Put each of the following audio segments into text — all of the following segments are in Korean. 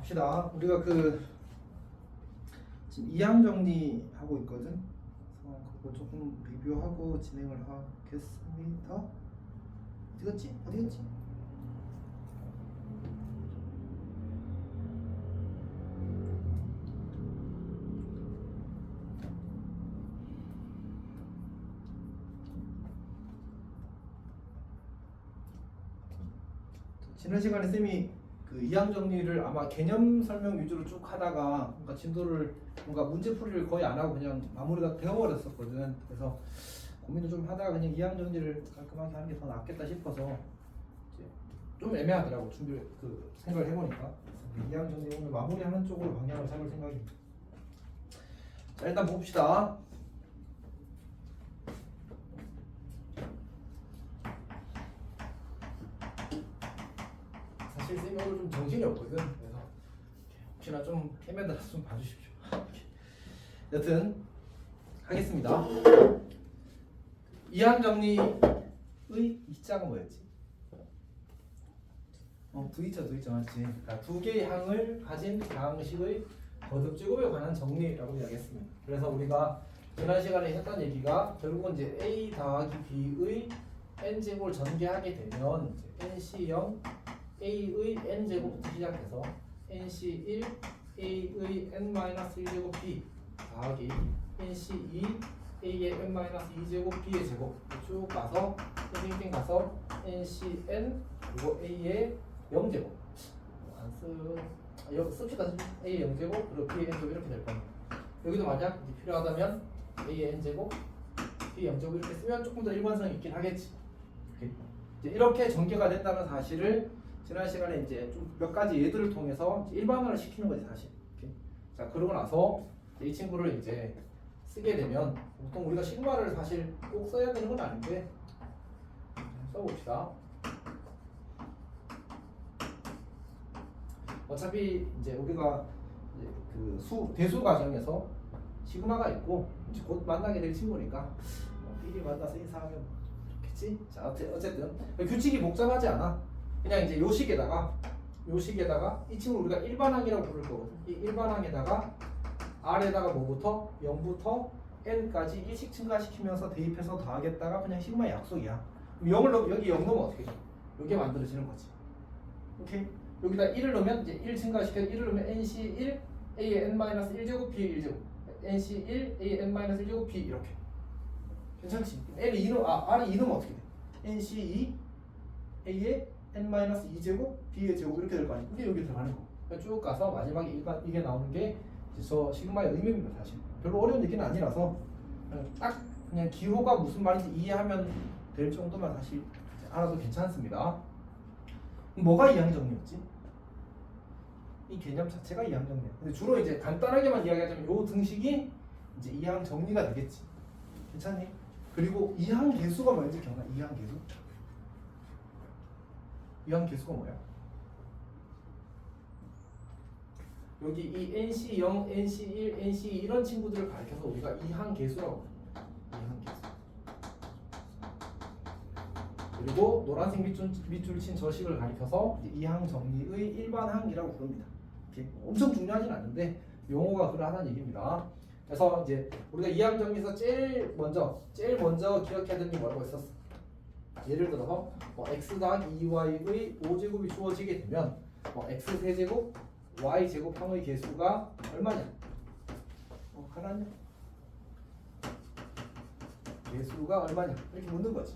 봅시다. 우리가 지금 이항 정리하고 있거든. 그래서 그거 조금 리뷰하고 진행을 하겠습니다. 어디 갔지? 지난 시간에 쌤이 그 이항 정리를 아마 개념 설명 위주로 쭉 하다가 뭔가 진도를 뭔가 문제풀이를 거의 안 하고 그냥 마무리가 되어버렸었거든. 그래서 고민을 좀 하다가 그냥 이항 정리를 깔끔하게 하는 게 더 낫겠다 싶어서 이제 좀 애매하더라고. 생각을 해보니까 이항 정리 오늘 마무리하는 쪽으로 방향을 잡을 생각입니다. 자, 일단 봅시다. 사실 쌤이 오늘 좀 정신이 없거든. 그래서 혹시나 좀 헤매더라도 좀 봐주십시오. 여튼 하겠습니다. 이항 정리의 이자가 뭐였지? 두이자 맞지? 그러니까 두 개의 항을 가진 방식의 거듭 제곱에 관한 정리라고 이야기했습니다. 그래서 우리가 지난 시간에 했던 얘기가 결국은 이제 a 더하기 b의 n 제곱을 전개하게 되면 nc0 a의 n 제곱부터 시작해서 nc1 a의 n-1 제곱 b 더하기 nc2 a의 n-2 제곱 b의 제곱 쭉 가서 땡땡 가서 ncn 그리고 a의 0제곱 씁시다. a의 0제곱 그리고 b의 n제곱 이렇게 될 겁니다. 여기도 만약 필요하다면 a의 n제곱 b의 0제곱 이렇게 쓰면 조금 더 일관성이 있긴 하겠지. 이렇게 전개가 된다는 사실을 지난 시간에 이제 좀 몇 가지 예들을 통해서 일반화를 시키는 거지 사실. 자, 그러고 나서 이 친구를 이제 쓰게 되면 보통 우리가 시그마를 사실 꼭 써야 되는 건 아닌데 써봅시다. 어차피 이제 우리가 이제 대수 과정에서 시그마가 있고 이제 곧 만나게 될 친구니까 미리 만나서 인사하면 좋겠지. 자, 어쨌든 규칙이 복잡하지 않아. 그냥 이제 요 식에다가 이 친구 우리가 일반항이라고 부를 거거든. 이 일반항에다가 R에다가 뭐부터 0부터 n까지 일씩 증가시키면서 대입해서 더하겠다가 그냥 시그마의 약속이야. 그럼 0을 여기 0 넣으면 어떻게 돼? 이게 만들어지는 거지. 오케이. 여기다 1을 넣으면 이제 1 증가시켜서 1을 넣으면 nc1 a의 n-1제곱 b의 1제곱 nc1 a의 n-1제곱 b 이렇게. 괜찮지? R이 2 넣으면 어떻게 돼? nc2 a의 n-2제곱 b의 제곱 이렇게 될 거 아니야. 이게 여기 들어가는 거. 그러니까 쭉 가서 마지막에 이게 나오는 게 저 시그마의 의미입니다. 사실 별로 어려운 얘기는 아니라서 그냥 기호가 무슨 말인지 이해하면 될 정도만 사실 알아도 괜찮습니다. 뭐가 이항 정리였지? 이 개념 자체가 이항 정리야. 근데 주로 이제 간단하게만 이야기하자면 요 등식이 이제 이항 정리가 되겠지. 괜찮니? 그리고 이항 개수가 뭔지 기억나? 이항 개수? 이항 개수가 뭐야? 여기 이 nc0, nc1, nc2 이런 친구들을 가리켜서 우리가 이항 개수라고 합니다. 이항 개수. 그리고 노란색 밑줄 친 저식을 가리켜서 이항 정리의 일반항이라고 부릅니다. 이렇게 엄청 중요하진 않은데 용어가 그러하다는 얘기입니다. 그래서 이제 우리가 이항 정리에서 제일 먼저 기억해야 되는 게 뭐라고 했었어? 예를 들어서 x 더하기 2y의 5제곱이 주어지게 되면 x 세제곱 y 제곱항의 개수가 얼마냐? 하나냐? 개수가 얼마냐? 이렇게 묻는 거지.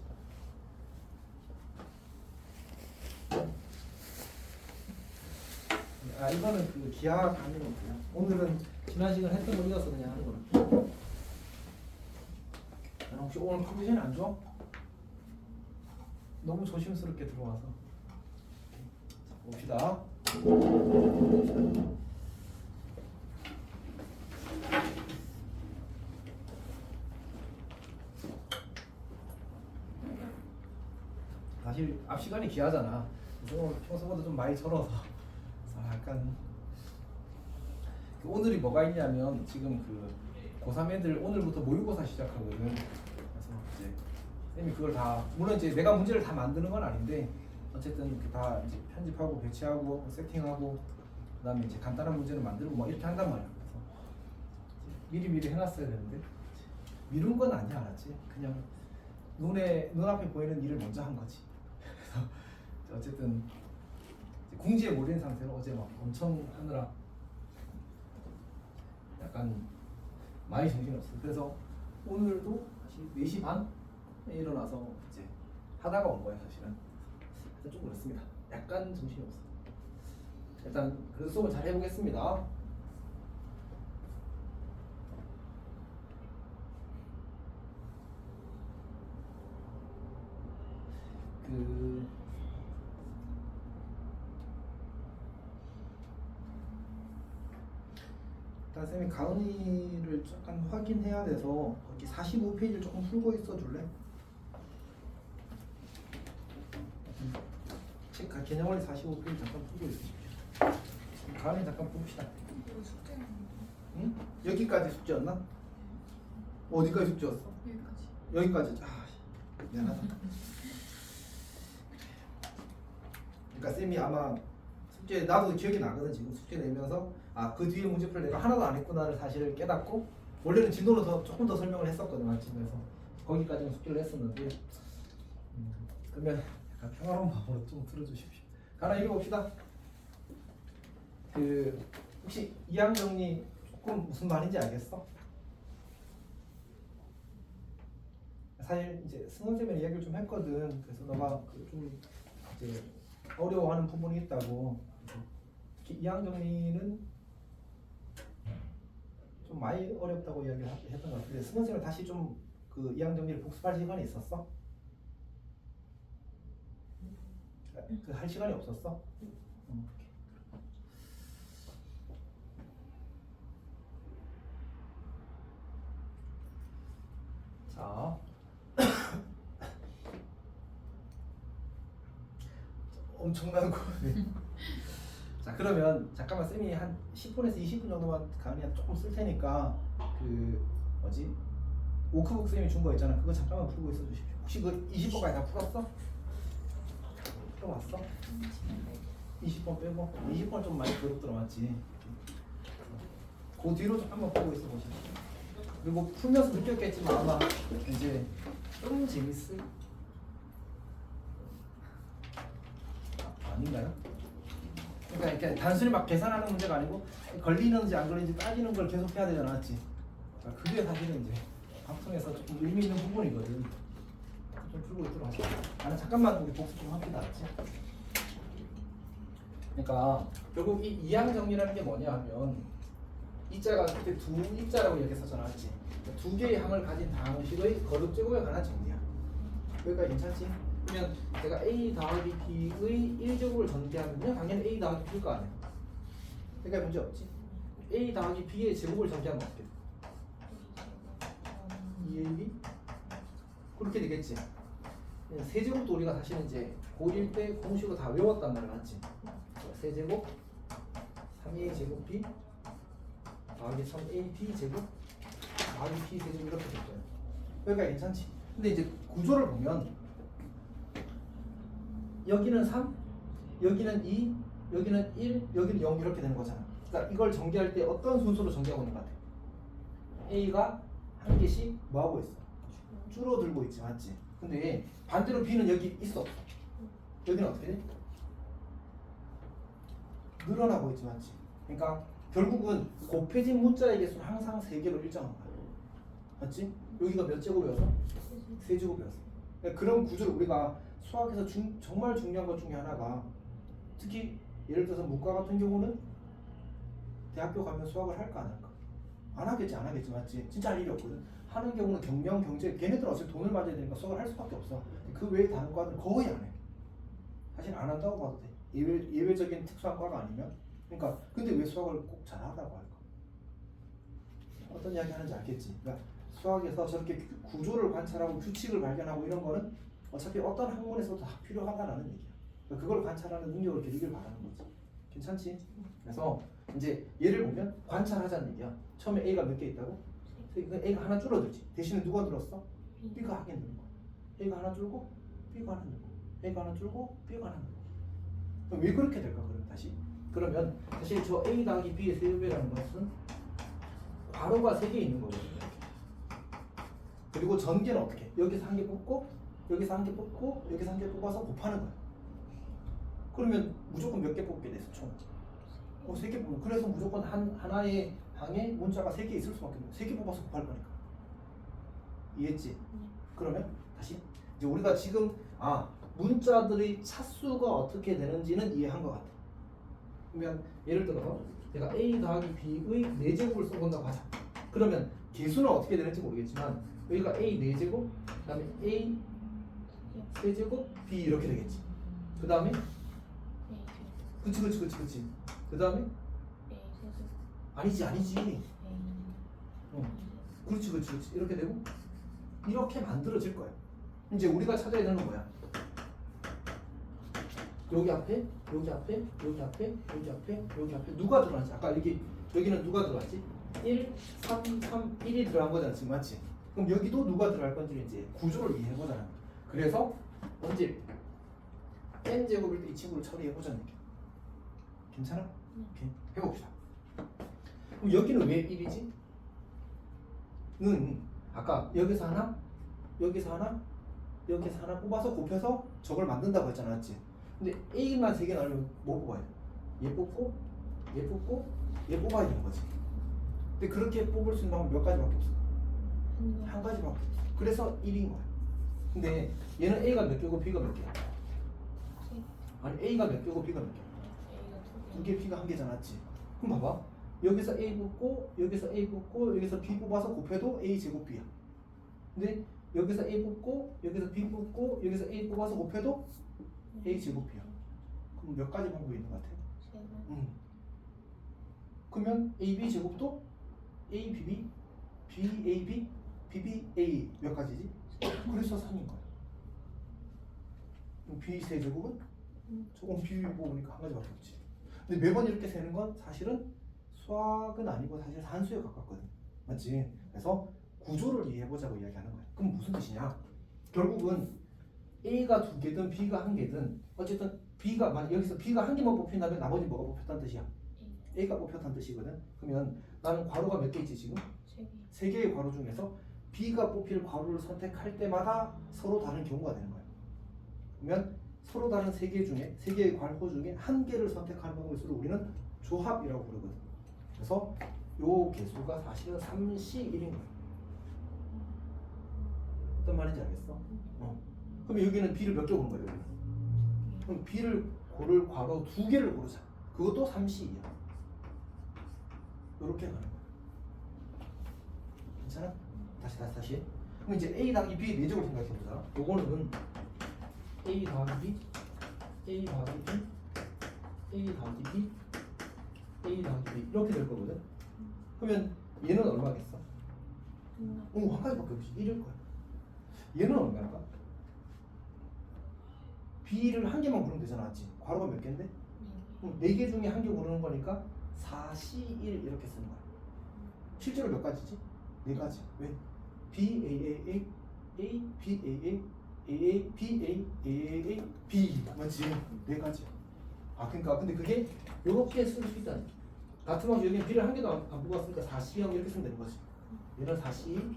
이거는 그 기하 가능이고요. 오늘은 지난 시간 했던 거 이어서 그냥 하는 거라. 혹시 오늘 컨디션이 안 좋아? 너무 조심스럽게 들어와서. 자, 봅시다. 사실 앞 시간이 귀하잖아. 그래서 평소보다 좀 많이 절어서 약간 오늘이 뭐가 있냐면 지금 고3 애들 오늘부터 모의고사 시작하거든. 그래서 이제 쌤이 그걸 다 물론 이제 내가 문제를 다 만드는 건 아닌데 어쨌든 다 이제 편집하고 배치하고 세팅하고 그다음에 이제 간단한 문제는 만들고 뭐 이렇게 한단 말이야. 그래서 미리 해놨어야 되는데 미룬 건 아니야, 알았지? 그냥 눈앞에 보이는 일을 먼저 한 거지. 그래서 어쨌든 궁지에 몰린 상태로 어제 막 엄청 하느라 약간 많이 정신이 없어. 그래서 오늘도 다시 4시 반에 일어나서 이제 하다가 온 거야, 사실은. 그래서 좀 그렇습니다. 약간 정신이 없어. 일단 그래도 수업을 잘 해보겠습니다. 일단 쌤이 가은이를 잠깐 확인해야 돼서 거기 45페이지를 조금 풀고 있어 줄래? 책 개념원리 45페이지 잠깐 풀고 있어. 가은이 잠깐 봅시다. 이거 숙제는 응? 여기까지 숙제였나? 어디까지 숙제였어? 여기까지. 여기까지. 미안하다. 그러니까 쌤이 아마 숙제 나도 기억이 나거든. 지금 숙제 내면서 그 뒤에 문제풀 내가 하나도 안 했구나를 사실을 깨닫고 원래는 진도로 조금 더 설명을 했었거든 아침에서 거기까지는 숙제를 했었는데 그러면 약간 평화로운 마음으로 좀 들어주십시오. 하나 읽어봅시다. 혹시 이항 정리 조금 무슨 말인지 알겠어? 사실 이제 승원 쌤이랑 이야기를 좀 했거든. 그래서 너가 좀 이제 어려워하는 부분이 있다고. 특히 이항 정리는 좀 많이 어렵다고 이야기를 했던 것 같은데 승원 쌤은 다시 좀 그 이항 정리를 복습할 시간이 있었어? 그 할 시간이 없었어? 자. 엄청난 거. 자 그러면 잠깐만 쌤이 한 10분에서 20분 정도만 가은이한테 조금 쓸 테니까 뭐지? 오크북 쌤이 준 거 있잖아. 그거 잠깐만 풀고 있어 주십시오. 혹시 그 20번까지 다 풀었어? 풀어왔어? 20번 빼고 20번 좀 많이 그룹 들어왔지. 그 뒤로 좀 한번 보고 있어 보시죠. 그리고 풀면서 느꼈겠지만 아마 이제 좀 재밌을 아닌가요? 그러니까 이렇게 단순히 막 계산하는 문제가 아니고 걸리는지 안 걸리는지 따지는 걸 계속 해야 되잖아, 맞지? 그러니까 그게 사실은 이제 방송에서 조금 의미 있는 부분이거든. 좀 풀고 있도록 하자. 나는 잠깐만 우리 복습 좀 합시다, 알았지? 그러니까 결국 이 이항 정리라는 게 뭐냐 하면 이자가 그때 두 입자라고 이렇게 썼잖아, 맞지? 두 개의 항을 가진 다항식의 거듭 제곱에 관한 정리야. 여기까지 괜찮지? 그러면 제가 a 더하기 b의 1제곱을 전개하면 당연히 a 더하기 b일 거 아니야. 그러니까 문제 없지. a 더하기 b의 제곱을 전개하면 어떻게 돼? 2ab? 그렇게 되겠지. 세제곱도 우리가 사실은 이제 고1 때 공식으로 다 외웠단 말이야, 맞지? 세제곱 3a 제곱 b 더하기 3a b 제곱 더하기 b 세제곱 이렇게 됐잖아. 그러니까 괜찮지. 근데 이제 구조를 보면 여기는 3, 여기는 2, 여기는 1, 여기는 0 이렇게 되는 거잖아. 그러니까 이걸 전개할 때 어떤 순서로 전개하고 있는 것 같아? A가 한 개씩 뭐 하고 있어? 줄어들고 있지, 맞지? 근데 반대로 B는 여기 있어. 여기는 어떻게 돼? 늘어나고 있지, 맞지? 그러니까 결국은 곱해진 문자의 개수는 항상 3개로 일정한 거야. 맞지? 여기가 몇 제곱이어서? 3제곱이었어. 그러니까 그런 구조를 우리가 수학에서 정말 중요한 것 중에 하나가 특히 예를 들어서 문과 같은 경우는 대학교 가면 수학을 할까 안 할까? 안 하겠지, 맞지? 진짜 할 일이 없거든. 하는 경우는 경영, 경제, 걔네들은 어차피 돈을 맞아야 되니까 수학을 할 수밖에 없어. 그 외에 다른 과들은 거의 안 해. 사실 안 한다고 봐도 돼. 예외적인 특수한 과가 아니면. 그러니까 근데 왜 수학을 꼭 잘하다고 할까? 어떤 이야기 하는지 알겠지? 그러니까 수학에서 저렇게 구조를 관찰하고 규칙을 발견하고 이런 거는 어차피 어떤 학문에서도 다 필요하다라는 얘기야. 그러니까 그걸 관찰하는 능력을 기르길 바라는 거지. 괜찮지? 그래서 이제 예를 보면 관찰하자는 얘기야. 처음에 A가 몇 개 있다고? A가 하나 줄어들지. 대신에 누가 늘었어? B가 하게 늘는 거야. A가 하나 줄고 B가 하나 늘고 A가 하나 줄고 B가 하나 늘고. 그럼 왜 그렇게 될까? 그럼 다시 그러면 사실 저 A 더하기 B의 세배라는 것은 괄호가 3개 있는 거거든요. 그리고 전개는 어떻게 해? 여기서 한 개 뽑고 여기서 한 개 뽑고 여기서 한 개 뽑아서 곱하는 거야. 그러면 무조건 몇 개 뽑게 돼서 총 3개 뽑는. 그래서 무조건 하나의 항에 문자가 3개 있을 수밖에 없는. 3개 뽑아서 곱할 거니까. 이해했지? 그러면 다시 이제 우리가 지금 문자들의 차수가 어떻게 되는지는 이해한 것 같아. 그러면 예를 들어서 내가 A 더하기 B의 4제곱을 써본다고 하자. 그러면 개수는 어떻게 되는지 모르겠지만 여기가 A 4제곱, 그 다음에 A 3제곱, B 이렇게 되겠지. 그 다음에 그치. 그 다음에 아니지. 그렇지. 이렇게 되고 이렇게 만들어질 거야. 이제 우리가 찾아야 되는 건 뭐야? 여기 앞에 누가 들어갔지? 아까 여기는 누가 들어갔지? 1, 3, 1이 들어간 거잖아 지금, 맞지? 그럼 여기도 누가 들어갈 건지 이제 구조를 이해해 보잖아. 그래서 언제 n 제곱일 때 이 친구를 처리해 보자는 얘기. 괜찮아? 오케이. 해봅시다. 그럼 여기는 왜 1이지? 는 아까 여기서 하나 뽑아서 곱해서 저걸 만든다고 했잖아, 맞지? 근데 A만 3개 나오면 뭐 뽑아야 돼? 얘 뽑고 얘 뽑아야 되는 거지. 근데 그렇게 뽑을 수 있는 방법 몇 가지밖에 없어. 한 가지밖에 없어. 그래서 1인 거야. 근데 얘는 A가 몇 개고 B가 몇 개야? 아니 A가 몇 개고 B가 몇 개야? 2개, B가 1개잖아, 맞지? 그럼 봐봐. 여기서 A 뽑고 여기서 B 뽑아서 곱해도 A 제곱 B야. 근데 여기서 A 뽑고 여기서 B 뽑고 여기서 A 뽑아서 곱해도 A 제곱이야. 그럼 몇 가지 방법이 있는 것 같아? 그러면 AB 제곱도 A, BB, BAB, BBA 몇 가지지? 그래서 3인 거야. 그럼 B 세제곱은? 조금 BB 뽑으니까 한 가지밖에 없지. 근데 매번 이렇게 세는 건 사실은 수학은 아니고 사실 산수에 가깝거든. 맞지? 그래서 구조를 이해해보자고 이야기하는 거야. 그럼 무슨 뜻이냐? 결국은 A가 2개든 B가 1개든 어쨌든 B가 만약 여기서 B가 1개만 뽑힌다면 나머지 뭐가 뽑혔다는 뜻이야? A가 뽑혔다는 뜻이거든. 그러면 나는 괄호가 몇 개 있지 지금? 3개의 괄호 중에서 B가 뽑힐 괄호를 선택할 때마다 서로 다른 경우가 되는 거야. 그러면 서로 다른 3개의 괄호 중에 1개를 선택하는 방법을 우리는 조합이라고 부르거든. 그래서 요 개수가 사실은 3C1인 거야. 어떤 말인지 알겠어? 그럼 여기는 B를 몇 개 고른 거예요? 여기는? 그럼 B를 고를 괄호 2개를 고르자. 그것도 3C이야. 이렇게 가는 거야. 괜찮아? 다시. 그럼 이제 A 더하기 B 4제곱 생각해보자. 요거는 A 더하기 B, A 더하기 B, A 더하기 B, A 더하기 B 이렇게 될 거거든. 그러면 얘는 얼마겠어? 한 가지밖에 없지. 1일 거야. 얘는 얼마일까? B를 1개만 고르면 되잖아, 맞지? 괄호가 몇 개인데? 4개 중에 1개 고르는 거니까 4C1 이렇게 쓰는 거야. 실제로 몇 가지지? 4가지. 왜? B, A, A, B, A, A, B, A, B 맞지? 4가지야. 그러니까 근데 그게 이렇게 쓸 수 있다는 거야. 같은 방식 여기 B를 1개도 안 뽑았으니까 4C0 이렇게 쓰면 되는 거지. 얘는 4C2,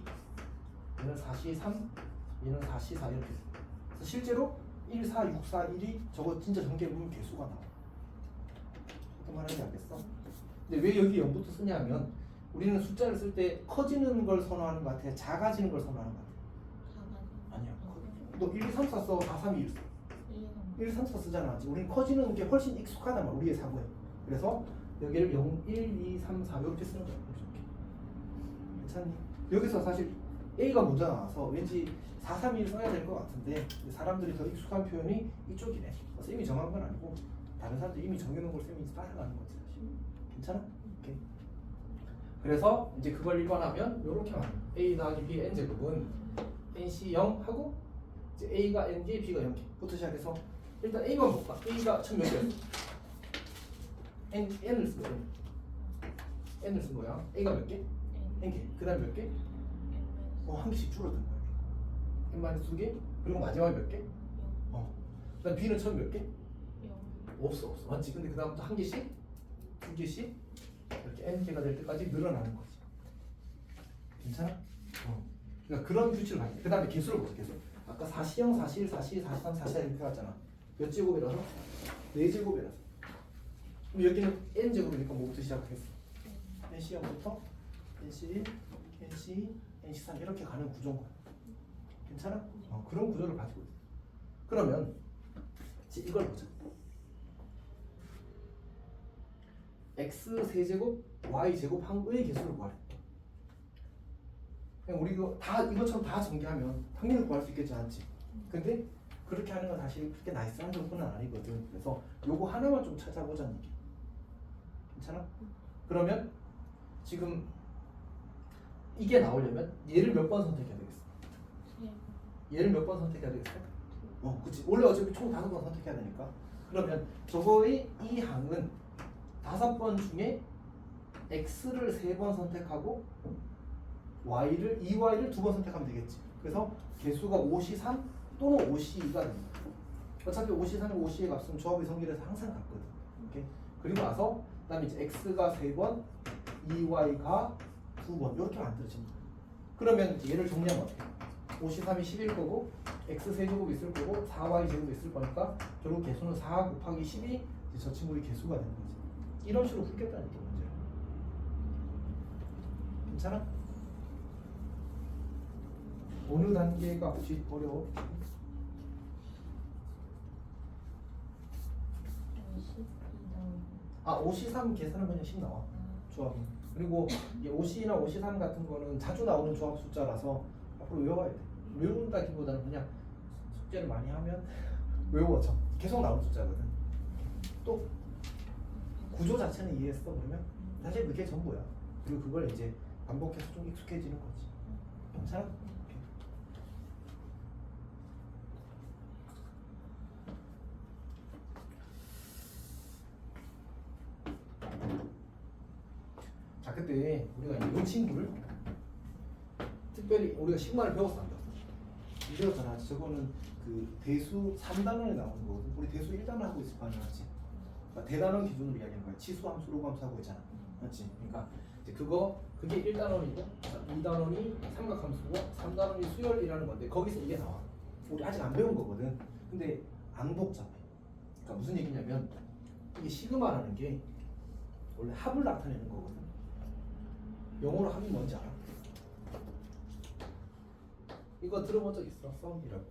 얘는 4C3, 얘는 4C4 이렇게 써. 그래서 실제로 1, 4, 6, 4, 1이 저거 진짜 전개해보면 개수가 나와. 어떤 말인지 알겠어? 근데 왜 여기 0부터 쓰냐면 우리는 숫자를 쓸 때 커지는 걸 선호하는 것 같아? 작아지는 걸 선호하는 것 같아? 아니야. 너 1, 2, 3, 4 써? 4, 3, 2, 1 써? 1, 2, 3, 4 쓰잖아. 우리는 커지는 게 훨씬 익숙하단 말이야. 우리의 사고에. 그래서 여기를 0, 1, 2, 3, 4 이렇게 쓰는 거야. 이렇게. 괜찮니? 여기서 사실 A가 먼저 나와서 왠지 4, 3, 1 써야 될 것 같은데 사람들이 더 익숙한 표현이 이쪽이네. 쌤이 정한 건 아니고 다른 사람들이 이미 정해놓은 걸 쌤이 따라가는 거지 사실. 괜찮아? 오케이. 그래서 이제 그걸 일반하면 이렇게 말해. A 더하기 B n 제곱은 nc 0 하고 이제 A가 n개, B가 0개부터 시작해서 일단 A만 볼까? A가 첫 몇 개였어? n을 쓴 거야. n을 쓴 거야. A가 몇 개? n개. 그 다음 몇 개? 한 개씩 줄어든 거야. n-2개? 그리고 마지막에 몇 개? 그 다음 B는 처음 몇 개? 없어. 맞지? 근데 그 다음부터 한 개씩 2개씩 이렇게 n개가 될 때까지 늘어나는 거지. 괜찮아? 그러니까 그런 규칙을 가지고 그 다음에 개수를 보자. 개수. 아까 4시형, 4시1, 4시2, 4시3, 4시4 이렇게 갔잖아. 몇 제곱이라서? 4제곱이라서. 그럼 여기는 n제곱이니까 뭐부터 시작하겠어? nC형부터 nC1, nC2, nC3 이렇게 가는 구조인 거야. 괜찮아? 그런 구조를 가지고 있어. 그러면 이걸 보자. x 세제곱, y 제곱 항의 개수를 구하래. 그냥 우리 이것처럼 다 전개하면 당연히 구할 수 있겠지 않지? 근데 그렇게 하는 건 사실 그렇게 나이스한 정도는 아니거든. 그래서 요거 하나만 좀 찾아보자는 얘기. 괜찮아? 그러면 지금 이게 나오려면 얘를 몇 번 선택해야 되겠어? 얘를 몇 번 선택해야 되겠어? 그치. 원래 어차피 총 5번 선택해야 되니까. 그러면 저거의 이 항은 5번 중에 x를 3번 선택하고 y를 2y를 2번 선택하면 되겠지. 그래서 개수가 5C3 또는 5C2가 됩니다. 어차피 5C3, 5C의 값은 조합의 성질에서 항상 같거든. 오케이? 그리고 나서 그다음에 이제 x가 3번, 2y가 2번 이렇게 만들어집니다. 그러면 얘를 정리하면 어떻게? 5C3이 10일 거고 x 세제곱이 있을 거고 4y 제곱이 있을 거니까 결국 개수는 4 곱하기 10이 저 친구의 개수가 되는 거지. 이런 식으로 풀겠다는 게 문제야. 괜찮아? 어느 단계가 혹시 어려워? 5C3 계산은 그냥 10 나와. 조합은. 그리고 이게 5C나 5C3 같은 거는 자주 나오는 조합 숫자라서 앞으로 외워야 돼. 외운다기보다는 그냥 숙제를 많이 하면 외워져. 계속 나오는 숫자거든. 또 구조 자체는 이해했어 그러면? 사실 그게 전부야. 그리고 그걸 이제 반복해서 좀 익숙해지는 거지. 괜찮아? 자, 그때 우리가 이 친구를 특별히 우리가 시그마를 배웠어 안 배웠어? 배웠잖아. 저거는 그 대수 3단원에 나오는 거거든. 우리 대수 1단원 하고 있을 거 아니야, 맞지? 그러니까 대단원 기준으로 이야기하는 거야. 치수 함수, 로그 함수 하고 있잖아, 맞지? 그러니까 이제 그게 1단원이고 2단원이 삼각함수고 3단원이 수열이라는 건데 거기서 이게 나와. 우리 아직 안 배운 거거든. 근데 안 복잡해. 그러니까 무슨 얘기냐면 이게 시그마라는 게 원래 합을 나타내는 거거든. 영어로 합이 뭔지 알아? 이거 들어본 적 있어? 썸이라고.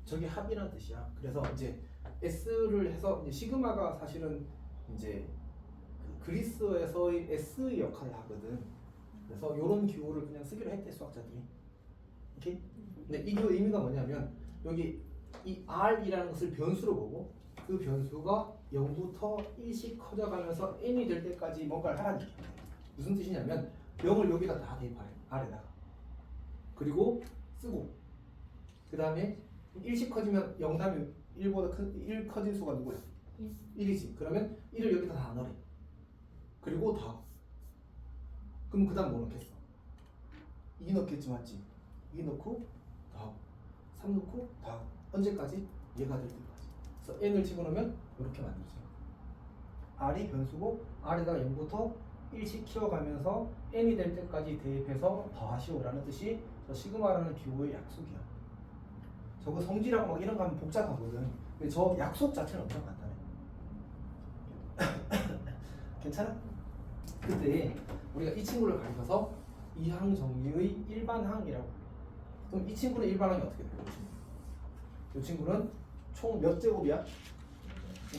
저게 합이라는 뜻이야. 그래서 이제 S를 해서 이제 시그마가 사실은 이제 그 그리스에서의 S의 역할을 하거든. 그래서 이런 기호를 그냥 쓰기로 했대 수학자들이. 오케이? 근데 이 기호 의미가 뭐냐면 여기 이 R이라는 것을 변수로 보고 그 변수가 0부터 1씩 커져가면서 n이 될 때까지 뭔가를 하라는 얘기야. 무슨 뜻이냐면 0을 여기다 다 대입하래. R에다가. 그리고 쓰고 그 다음에 1씩 커지면 0 다음에 1보다 큰 1 커진 수가 누구야? 1이지. 그러면 1을 여기다 다 넣으래. 그리고 다. 그럼 그 다음 뭐 넣겠어? 2 넣겠지, 맞지? 2 넣고 다. 3 넣고 다. 언제까지? 얘가 될 때까지. 그래서 n을 집어넣으면 이렇게 만들어져요. r이 변수고 r에다가 0부터 1씩 키워가면서 n이 될 때까지 대입해서 더하시오라는 뜻이 저 시그마라는 기호의 약속이야. 저거 성질하고 막 이런 거 하면 복잡하거든. 근데 저 약속 자체는 엄청 간단해. 괜찮아? 그때 우리가 이 친구를 가리켜서 이항 정리의 일반항이라고 불러. 그럼 이 친구는 일반항이 어떻게 돼요? 이 친구는 총 몇 제곱이야?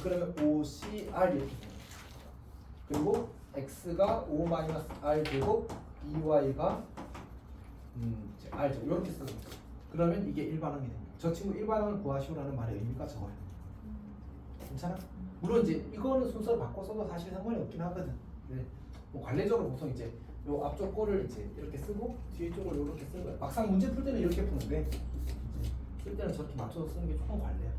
그러면 5CR 이렇게 돼요. 그리고 x가 5-r 제곱 2y가 r 제곱 이렇게 쓰는 거죠. 그러면 이게 일반항이 됩니다. 저 친구 일반항을 구하시오라는 말의 의미가 저거예요. 괜찮아? 물론 이제 이거는 순서를 바꿔 써도 사실 상관이 없긴 하거든. 네. 뭐 관례적으로 보통 이제 요 앞쪽 거를 이제 이렇게 쓰고 뒤에 쪽을 이렇게 쓰는 거야. 막상 문제 풀 때는 이렇게 푸는데 이제 쓸 때는 저렇게 맞춰서 쓰는 게 조금 관례야.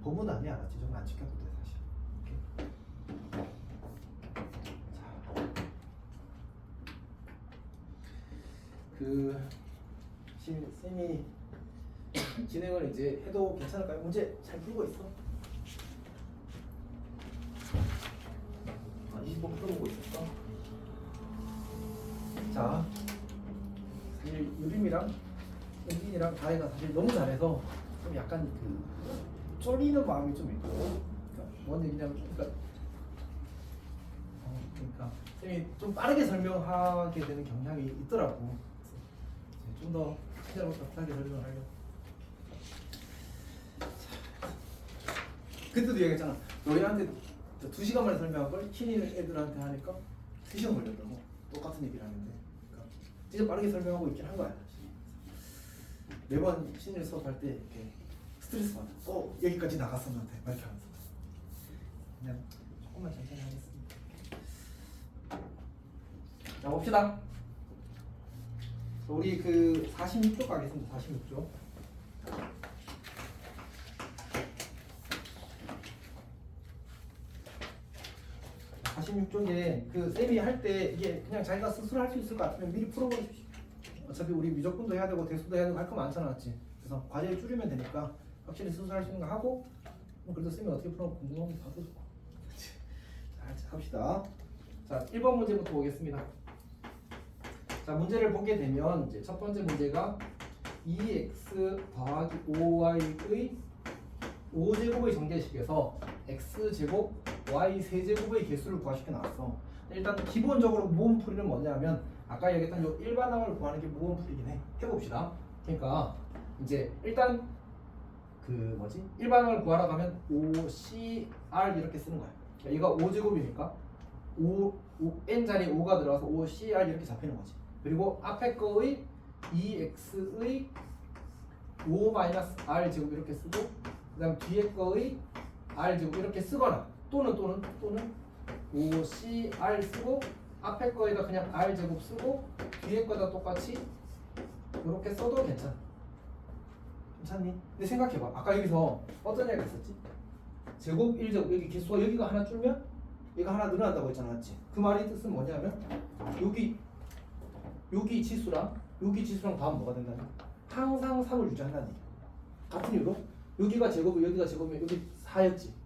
법은 아니야, 알았지? 좀 안 지켜도 돼 사실. 오케이. 그 쌤이 진행을 이제 해도 괜찮을까요? 문제 잘 풀고 있어? 또 풀어보고 있었어. 자, 사실 유림이랑 은진이랑 다혜가 사실 너무 잘해서 좀 약간 그 쫄리는 마음이 좀 있고, 그러니까 뭔 얘기냐면 그러니까 쌤이 좀 빠르게 설명하게 되는 경향이 있더라고. 좀 더 친절하고 따뜻하게 설명을 하려고. 그때도 얘기했잖아. 너희한테 2시간 만에 설명한 걸 신인 애들한테 하니까 3시간 걸렸다고. 똑같은 얘기를 하는데, 그러니까 진짜 빠르게 설명하고 있긴 한 거야. 매번 신인 수업할 때 이렇게 스트레스 받아. 여기까지 나갔었는데 막 이렇게 하면서 그냥 조금만 천천히 하겠습니다. 자, 봅시다. 우리 그 46쪽 가겠습니다. 46쪽. 46쪽에 그 쌤이 할 때 이게 그냥 자기가 스스로 할 수 있을 것 같으면 미리 풀어보십시오. 어차피 우리 미적분도 해야 되고 대수도 해야 되고 할 거 많잖아, 맞지? 그래서 과제를 줄이면 되니까 확실히 스스로 할 수 있는 거 하고, 그래도 쌤이 어떻게 풀어 궁금하면 봐도 좋고. 자, 합시다. 자, 1번 문제부터 보겠습니다. 자, 문제를 보게 되면 이제 첫 번째 문제가 2x 더하기 5y의 5제곱의 정제식에서 x제곱 y 세제곱의 개수를 구하시켜 나왔어. 일단 기본적으로 모음풀이는 뭐냐면 아까 얘기했던 요 일반항을 구하는 게 모음풀이긴 해. 해봅시다. 그러니까 이제 일단 그 뭐지? 일반항을 구하러 가면 5cr 이렇게 쓰는 거야. 그러니까 얘가 5제곱이니까 5n 자리에 5가 들어가서 5cr 이렇게 잡히는 거지. 그리고 앞에 거의 2x의 5-r 제곱 이렇게 쓰고, 그 다음 뒤에 거의 r 제곱 이렇게 쓰거나 또는 5cr 쓰고 앞에 거에다 그냥 r 제곱 쓰고 뒤에 거에다 똑같이 이렇게 써도 괜찮아. 괜찮니? 근데 생각해봐. 아까 여기서 어떤 얘기가 있었지? 제곱 1제곱 여기 개수가 여기가 하나 줄면 얘가 하나 늘어난다고 했잖아, 맞지? 그 말의 뜻은 뭐냐면 여기 지수랑 다음 뭐가 된다면 항상 3을 유지한다는 얘기야. 같은 이유로 여기가 제곱이고 여기가 제곱이면 여기 4였지.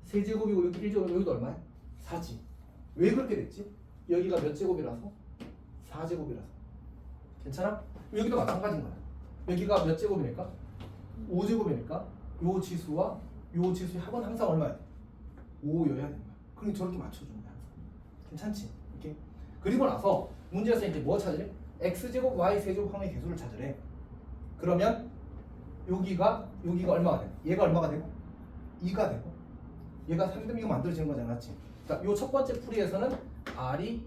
세제곱이고 여기 1제곱이면 여기도 얼마야? 4지. 왜 그렇게 됐지? 여기가 몇 제곱이라서? 4제곱이라서. 괜찮아? 여기도 마찬가지인 거야. 여기가 몇 제곱이니까? 5제곱이니까 요 지수와 요 지수의 합은 항상 얼마야 돼? 5여야 되는 거야. 그러니까 저렇게 맞춰주는 거야. 괜찮지? 이렇게. 그리고 나서 문제에서 이제 뭐 찾으래? x제곱 y 세제곱 항의 개수를 찾으래. 그러면 여기가 얼마가 돼? 얘가 얼마가 되고? 2가 되고, 얘가 3되면 이거 만들어지는 거잖아, 맞지? 그러니까 요 첫 번째 풀이에서는 r이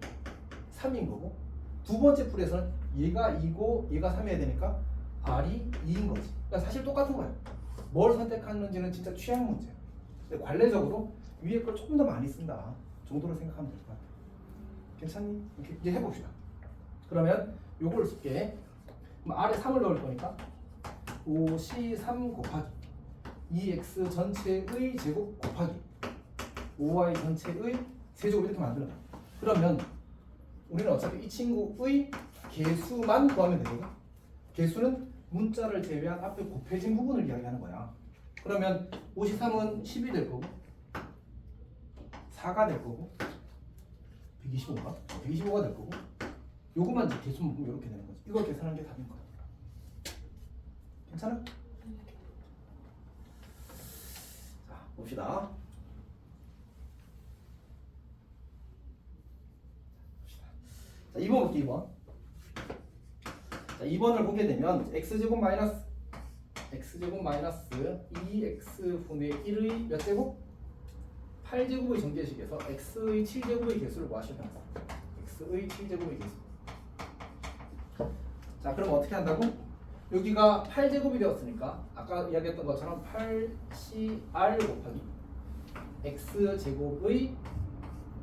3인 거고, 두 번째 풀이에서는 얘가 2고 얘가 3이어야 되니까 r이 2인 거지. 그러니까 사실 똑같은 거야. 뭘 선택하는지는 진짜 취향 문제야. 근데 관례적으로 위에 걸 조금 더 많이 쓴다 정도로 생각하면 될 것 같아. 괜찮니? 이렇게 이제 해봅시다. 그러면 요걸 쓸게. 그럼 r에 3을 넣을 거니까 5c3 곱하기 2x 전체의 제곱 곱하기 5y 전체의 세제곱 이렇게 만들어. 그러면 우리는 어차피 이 친구의 개수만 구하면 되거든. 개수는 문자를 제외한 앞에 곱해진 부분을 이야기하는 거야. 그러면 53은 10이 될 거고 4가 될 거고 125가? 125가 될 거고 요것만 이제 개수만 보면 이렇게 되는 거지. 이걸 계산하는 게 답인 거야. 괜찮아? 자, 봅시다. 자, 2번 볼게요. 2번. 자, 2번을 보게 되면 x제곱 마이너스 2x분의 1의 몇 제곱? 8제곱의 전개식에서 x의 7제곱의 개수를 구하시면 됩니다. x의 7제곱의 개수. 자, 그럼 어떻게 한다고? 여기가 8제곱이 되었으니까 아까 이야기했던 것처럼 8cr 곱하기 x제곱의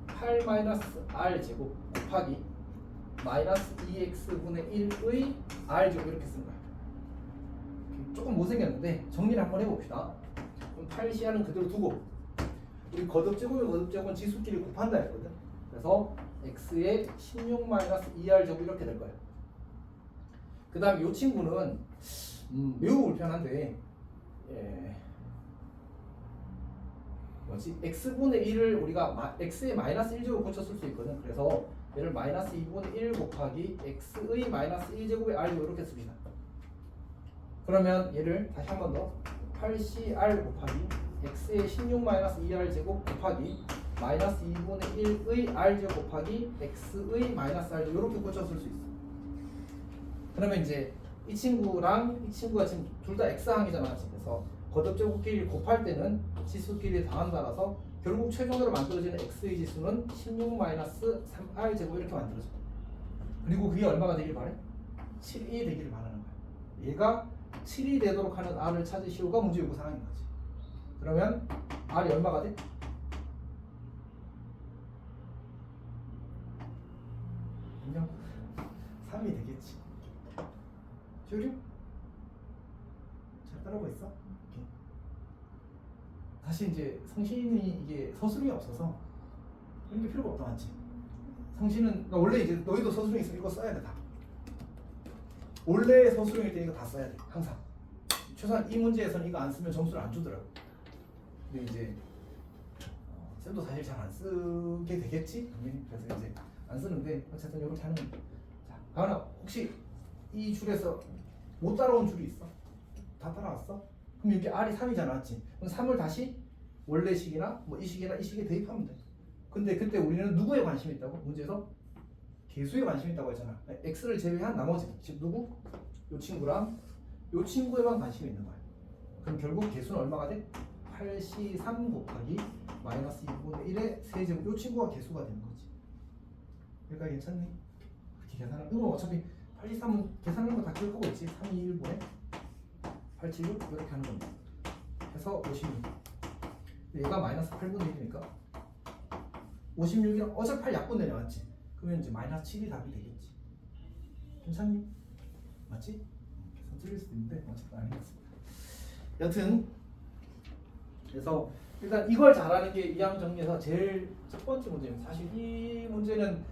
8-r 제곱 곱하기 마이너스 2x분의 1의 r제곱 이렇게 쓰는 거야. 조금 못생겼는데 정리를 한번 해봅시다. 그럼 8cr은 그대로 두고 우리 거듭제곱은 지수끼리 곱한다 했거든. 그래서 x의 16-2r 제곱 이렇게 될 거예요. 그 다음 이 친구는 매우 불편한데 뭐지? x분의 1을 우리가 x의 마이너스 1제곱 고쳐 쓸 수 있거든. 그래서 얘를 마이너스 2분의 1 곱하기 x의 마이너스 1제곱의 r로 이렇게 씁시다. 그러면 얘를 다시 한 번 더 8cr 곱하기 x의 16 마이너스 2r 제곱 곱하기 마이너스 2분의 1의 r 제곱 곱하기 x의 마이너스 r 제곱 이렇게 고쳐 쓸 수 있어. 그러면 이제 이 친구랑 이 친구가 지금 둘 다 x항이잖아. 그래서 거듭제곱끼리 곱할 때는 지수끼리 더한다라서 결국 최종적으로 만들어지는 x의 지수는 16 마이너스 3r 제곱 이렇게 만들어져. 그리고 그게 얼마가 되길 바래? 7이 되기를 바라는 거야. 얘가 7이 되도록 하는 r을 찾으시오가 문제 요구 사항인 거지. 그러면 r이 얼마가 돼? 그냥 3이 되겠지. 조류? 잘 따라오고 있어? 오케이. 다시 이제 성신이 이게 서술이 없어서 이런 게 필요가 없다 맞지? 성신은 그러니까 원래 이제 너희도 서술이 있으면 이거 써야 돼 다. 원래 서술일 때 이거 다 써야 돼 항상. 최소한 이 문제에서는 이거 안 쓰면 점수를 안 주더라고. 근데 이제 쌤도 사실 잘 안 쓰게 되겠지? 그래서 이제 안 쓰는데 어쨌든 이렇게 하는 거야. 자, 가은아 혹시 이 줄에서 못 따라온 줄이 있어? 다 따라왔어? 그럼 여기 R이 3이잖아 맞지? 그럼 3을 다시 원래 식이나 뭐 이 식이나 이 식에 대입하면 돼. 근데 그때 우리는 누구에 관심이 있다고? 문제에서 개수에 관심이 있다고 했잖아. X를 제외한 나머지 즉 누구? 요 친구랑 요 친구에만 관심이 있는 거야. 그럼 결국 개수는 얼마가 돼? 8C3 곱하기 마이너스 2분의 1의 세제곱. 요 친구가 개수가 되는 거지. 여기까지 괜찮니? 그렇게 계산하면 이거 어차피 823은 계산하는 거 다 기억하고 있지. 3, 2, 1분의 876 이렇게 하는 겁니다. 해서 56. 얘가 마이너스 8분의 1이니까 56이랑 어차피 8 약분되냐 맞지? 그러면 이제 마이너스 7이 답이 되겠지. 괜찮니? 맞지? 계산 틀릴 수도 있는데 어쨌든 아니겠습니다. 여튼 그래서 일단 이걸 잘하는 게 이항 정리에서 제일 첫 번째 문제입니다. 사실 이 문제는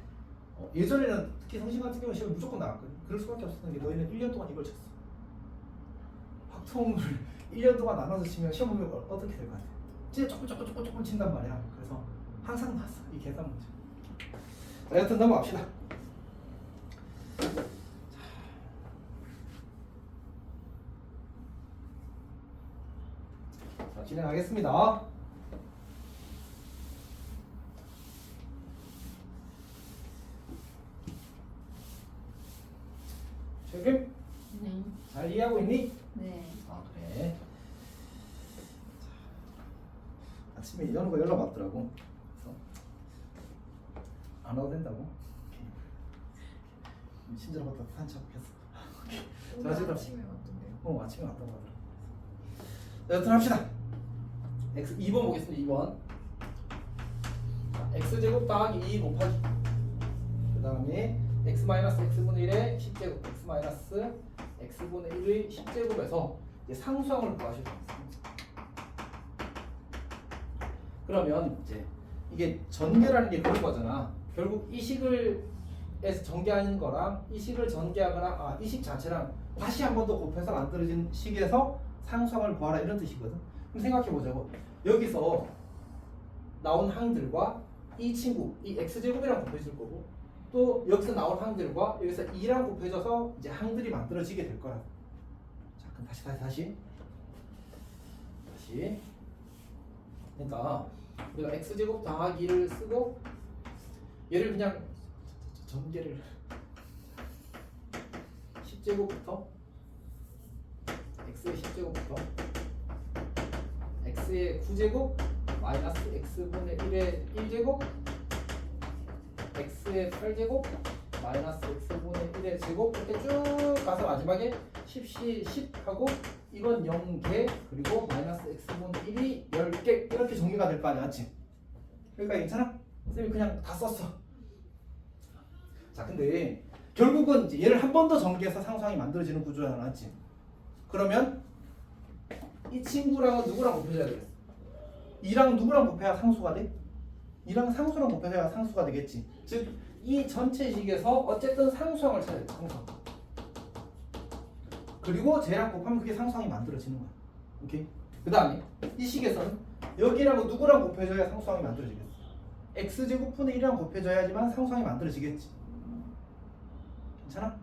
예전에는 특히 성신 같은 경우는 시험에 무조건 나왔거든. 그럴 수밖에 없었던 게 너희는 1년 동안 이걸 쳤어. 확통을 1년 동안 나눠서 치면 시험 보면 어떻게 될 것 같아? 진짜 조금 친단 말이야. 그래서 항상 나왔어 이 계산 문제. 자, 여튼 넘어갑시다. 자, 진행하겠습니다. 최근 네. 잘 이해하고 있니? 네. 아 그래. 자, 아침에 이런 거 연락 왔더라고. 그래서 안 와도 된다고. 친절하다 산책했어. 오늘 어쨌든 아침에 왔던데요. 아침에 왔다고 하더라고. 자, 여튼 합시다. x 2번 보겠습니다. 2번. 자, x제곱 더하기 2 곱하기 그 다음에 x 마이너스 x분의 1의 10제곱 x 마이너스 x분의 1의 10제곱에서 이제 상수항을 구하셔야 됩니다. 그러면 이제 이게 전개라는 게 그런 거잖아. 결국 이 식을 에서 전개하는 거랑 이 식을 전개하거나 이 식 자체랑 다시 한 번 더 곱해서 만들어진 식에서 상수항을 구하라 이런 뜻이거든. 그럼 생각해 보자고. 여기서 나온 항들과 이 친구, 이 x제곱이랑 곱해질 거고 또 여기서 나온 항들과 여기서 2랑 곱해져서 이제 항들이 만들어지게 될 거라. 자, 그럼 다시. 그러니까 우리가 x제곱 더하기를 쓰고 얘를 그냥 전개를 10제곱부터 x의 10제곱부터 x의 9제곱 마이너스 x분의 1의 1제곱 x의 8제곱 마이너스 x분의 1의 제곱 이렇게 쭉 가서 마지막에 10시 10 하고 이건 0개 그리고 마이너스 x분의 1이 10개 이렇게 정리가 될 거 아니야 맞지? 그러니까 괜찮아? 쌤이 그냥 다 썼어. 자, 근데 결국은 이제 얘를 한 번 더 전개해서 상수항이 만들어지는 구조잖아, 맞지? 그러면 이 친구랑은 누구랑 곱해줘야 되겠어? 2랑 누구랑 곱해야 상수가 돼? 2랑 상수랑 곱해야 상수가 되겠지. 즉, 이 전체 식에서 어쨌든 상수항을 찾아야 돼, 상수항. 그리고 쟤랑 곱하면 그게 상수항이 만들어지는 거야. 오케이? 그 다음에 이 식에서는 여기랑 누구랑 곱해져야 상수항이 만들어지겠어? x제곱분의 1이랑 곱해져야지만 상수항이 만들어지겠지. 괜찮아?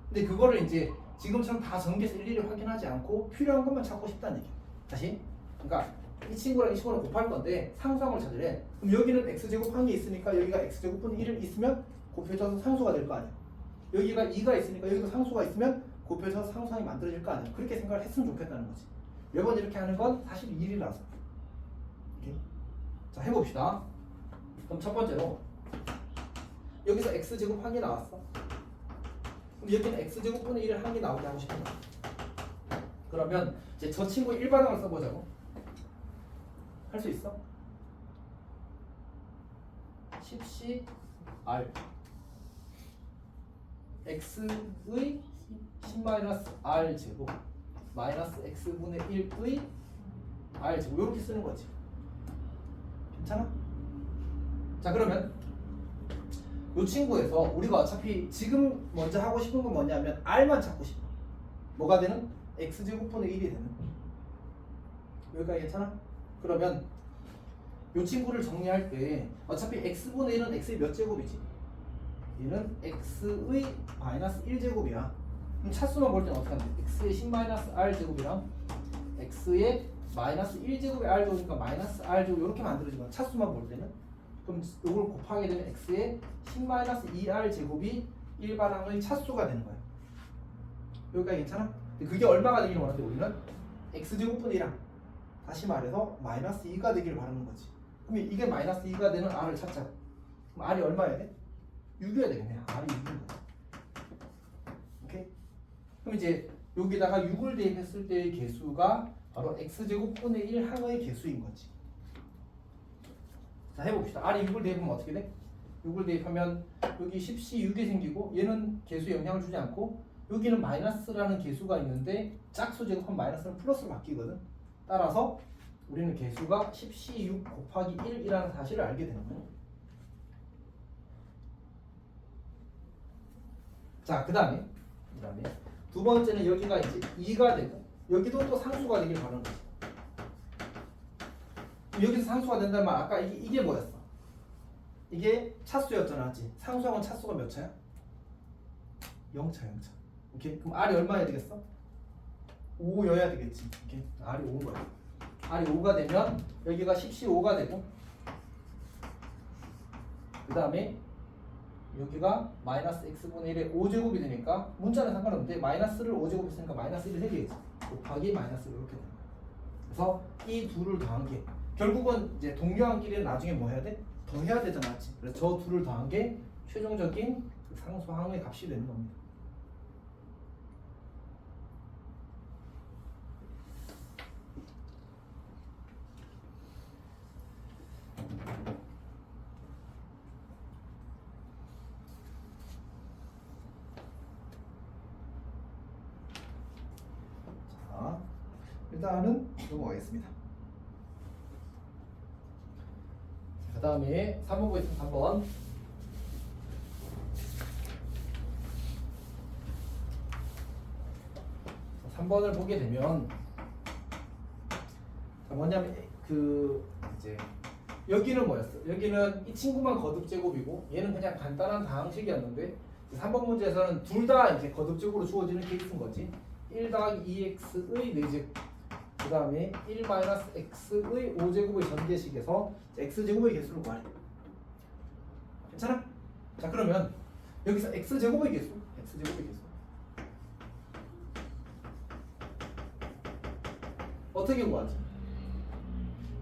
근데 그거를 이제 지금처럼 다 전개해서 일일이 확인하지 않고 필요한 것만 찾고 싶다는 얘기야. 다시. 그러니까 이 친구랑 이 친구랑 곱할 건데 상수항을 찾으래. 그럼 여기는 x제곱한 게 있으니까 여기가 x제곱분의 1을 있으면 곱해져서 상수가 될 거 아니야. 여기가 2가 있으니까 여기도 상수가 있으면 곱해져서 상수항이 만들어질 거 아니야. 그렇게 생각을 했으면 좋겠다는 거지. 매번 이렇게 하는 건 사실 일이라서. 오케이? 자, 해봅시다. 그럼 첫 번째로 여기서 x제곱 한 개 나왔어. 그럼 여기는 x제곱분의 1을 한 개 나오게 하고 싶은 거야. 그러면 이제 저 친구의 일반항을 써보자고. 할 수 있어? 10C R x의 10-r 제곱 마이너스 x분의 1의 r 제곱 이렇게 쓰는 거지. 괜찮아? 자, 그러면 이 친구에서 우리가 어차피 지금 먼저 하고 싶은 건 뭐냐면 r만 찾고 싶어. 뭐가 되는? x제곱분의 1이 되는. 여기까지 괜찮아? 그러면 이 친구를 정리할 때 어차피 x분의 1은 x의 몇 제곱이지? 얘는 x의 마이너스 1제곱이야. 그럼 차수만 볼 때는 어떻게 하면 돼? x의 10-r 제곱이랑 x의 마이너스 1제곱의 r 제곱이니까 마이너스 r 제곱 이렇게 만들어지거든. 차수만 볼 때는. 그럼 이걸 곱하게 되면 x의 10-2r 제곱이 일반항의 차수가 되는 거야. 여기까지 괜찮아? 근데 그게 얼마가 되기를 원하는데 우리는 x제곱분의 1이랑 다시 말해서 마이너스 2가 되기를 바라는 거지. 그럼 이게 마이너스 2가 되는 r을 찾자. 그럼 r이 얼마여야 돼? 6이어야 되겠네. r이 6인 거야. 오케이? 그럼 이제 여기다가 6을 대입했을 때의 개수가 바로 x제곱분의 1 항의 개수인 거지. 자, 해봅시다. r이 6을 대입하면 어떻게 돼? 6을 대입하면 여기 10C 6이 생기고 얘는 개수에 영향을 주지 않고 여기는 마이너스라는 개수가 있는데 짝수 제곱하면 마이너스는 플러스로 바뀌거든. 따라서 우리는 개수가 10C 6 곱하기 1이라는 사실을 알게 되는 거예요. 자, 그 다음에 두 번째는 여기가 이제 2가 되고 여기도 또 상수가 되길 바라는 거지. 여기서 상수가 된다는 말 아까 이게 뭐였어? 이게 차수였잖아, 맞지? 상수하면 차수가 몇 차야? 0차. 오케이? 그럼 r이 얼마여야 되겠어? 5여야 되겠지. 오케이? r이 5인 거야. r이 5가 되면 여기가 10C5가 되고 그 다음에 여기가 마이너스 x분의 1의 5제곱이 되니까 문자는 상관없는데 마이너스를 5제곱 했으니까 마이너스 1을 해야지. 곱하기 마이너스 이렇게 되는 거야. 그래서 이 둘을 더한 게 결국은 이제 동료항끼리는 나중에 뭐 해야 돼? 더 해야 되잖아, 맞지? 그래서 저 둘을 더한 게 최종적인 상수항의 값이 되는 겁니다. 자, 일단은 넘어가겠습니다. 그 다음에 3번 보겠습니다. 3번. 자, 3번을 보게 되면 자, 뭐냐면 이제 여기는 뭐였어? 여기는 이 친구만 거듭제곱이고 얘는 그냥 간단한 다항식이었는데 3번 문제에서는 둘 다 이제 거듭제곱으로 주어지는 케이스인 거지. 1 더하기 2x의 4제곱 그 다음에 1-x의 5제곱의 전개식에서 x제곱의 개수를 구하래. 괜찮아? 자, 그러면 여기서 x제곱의 개수 어떻게 구하지?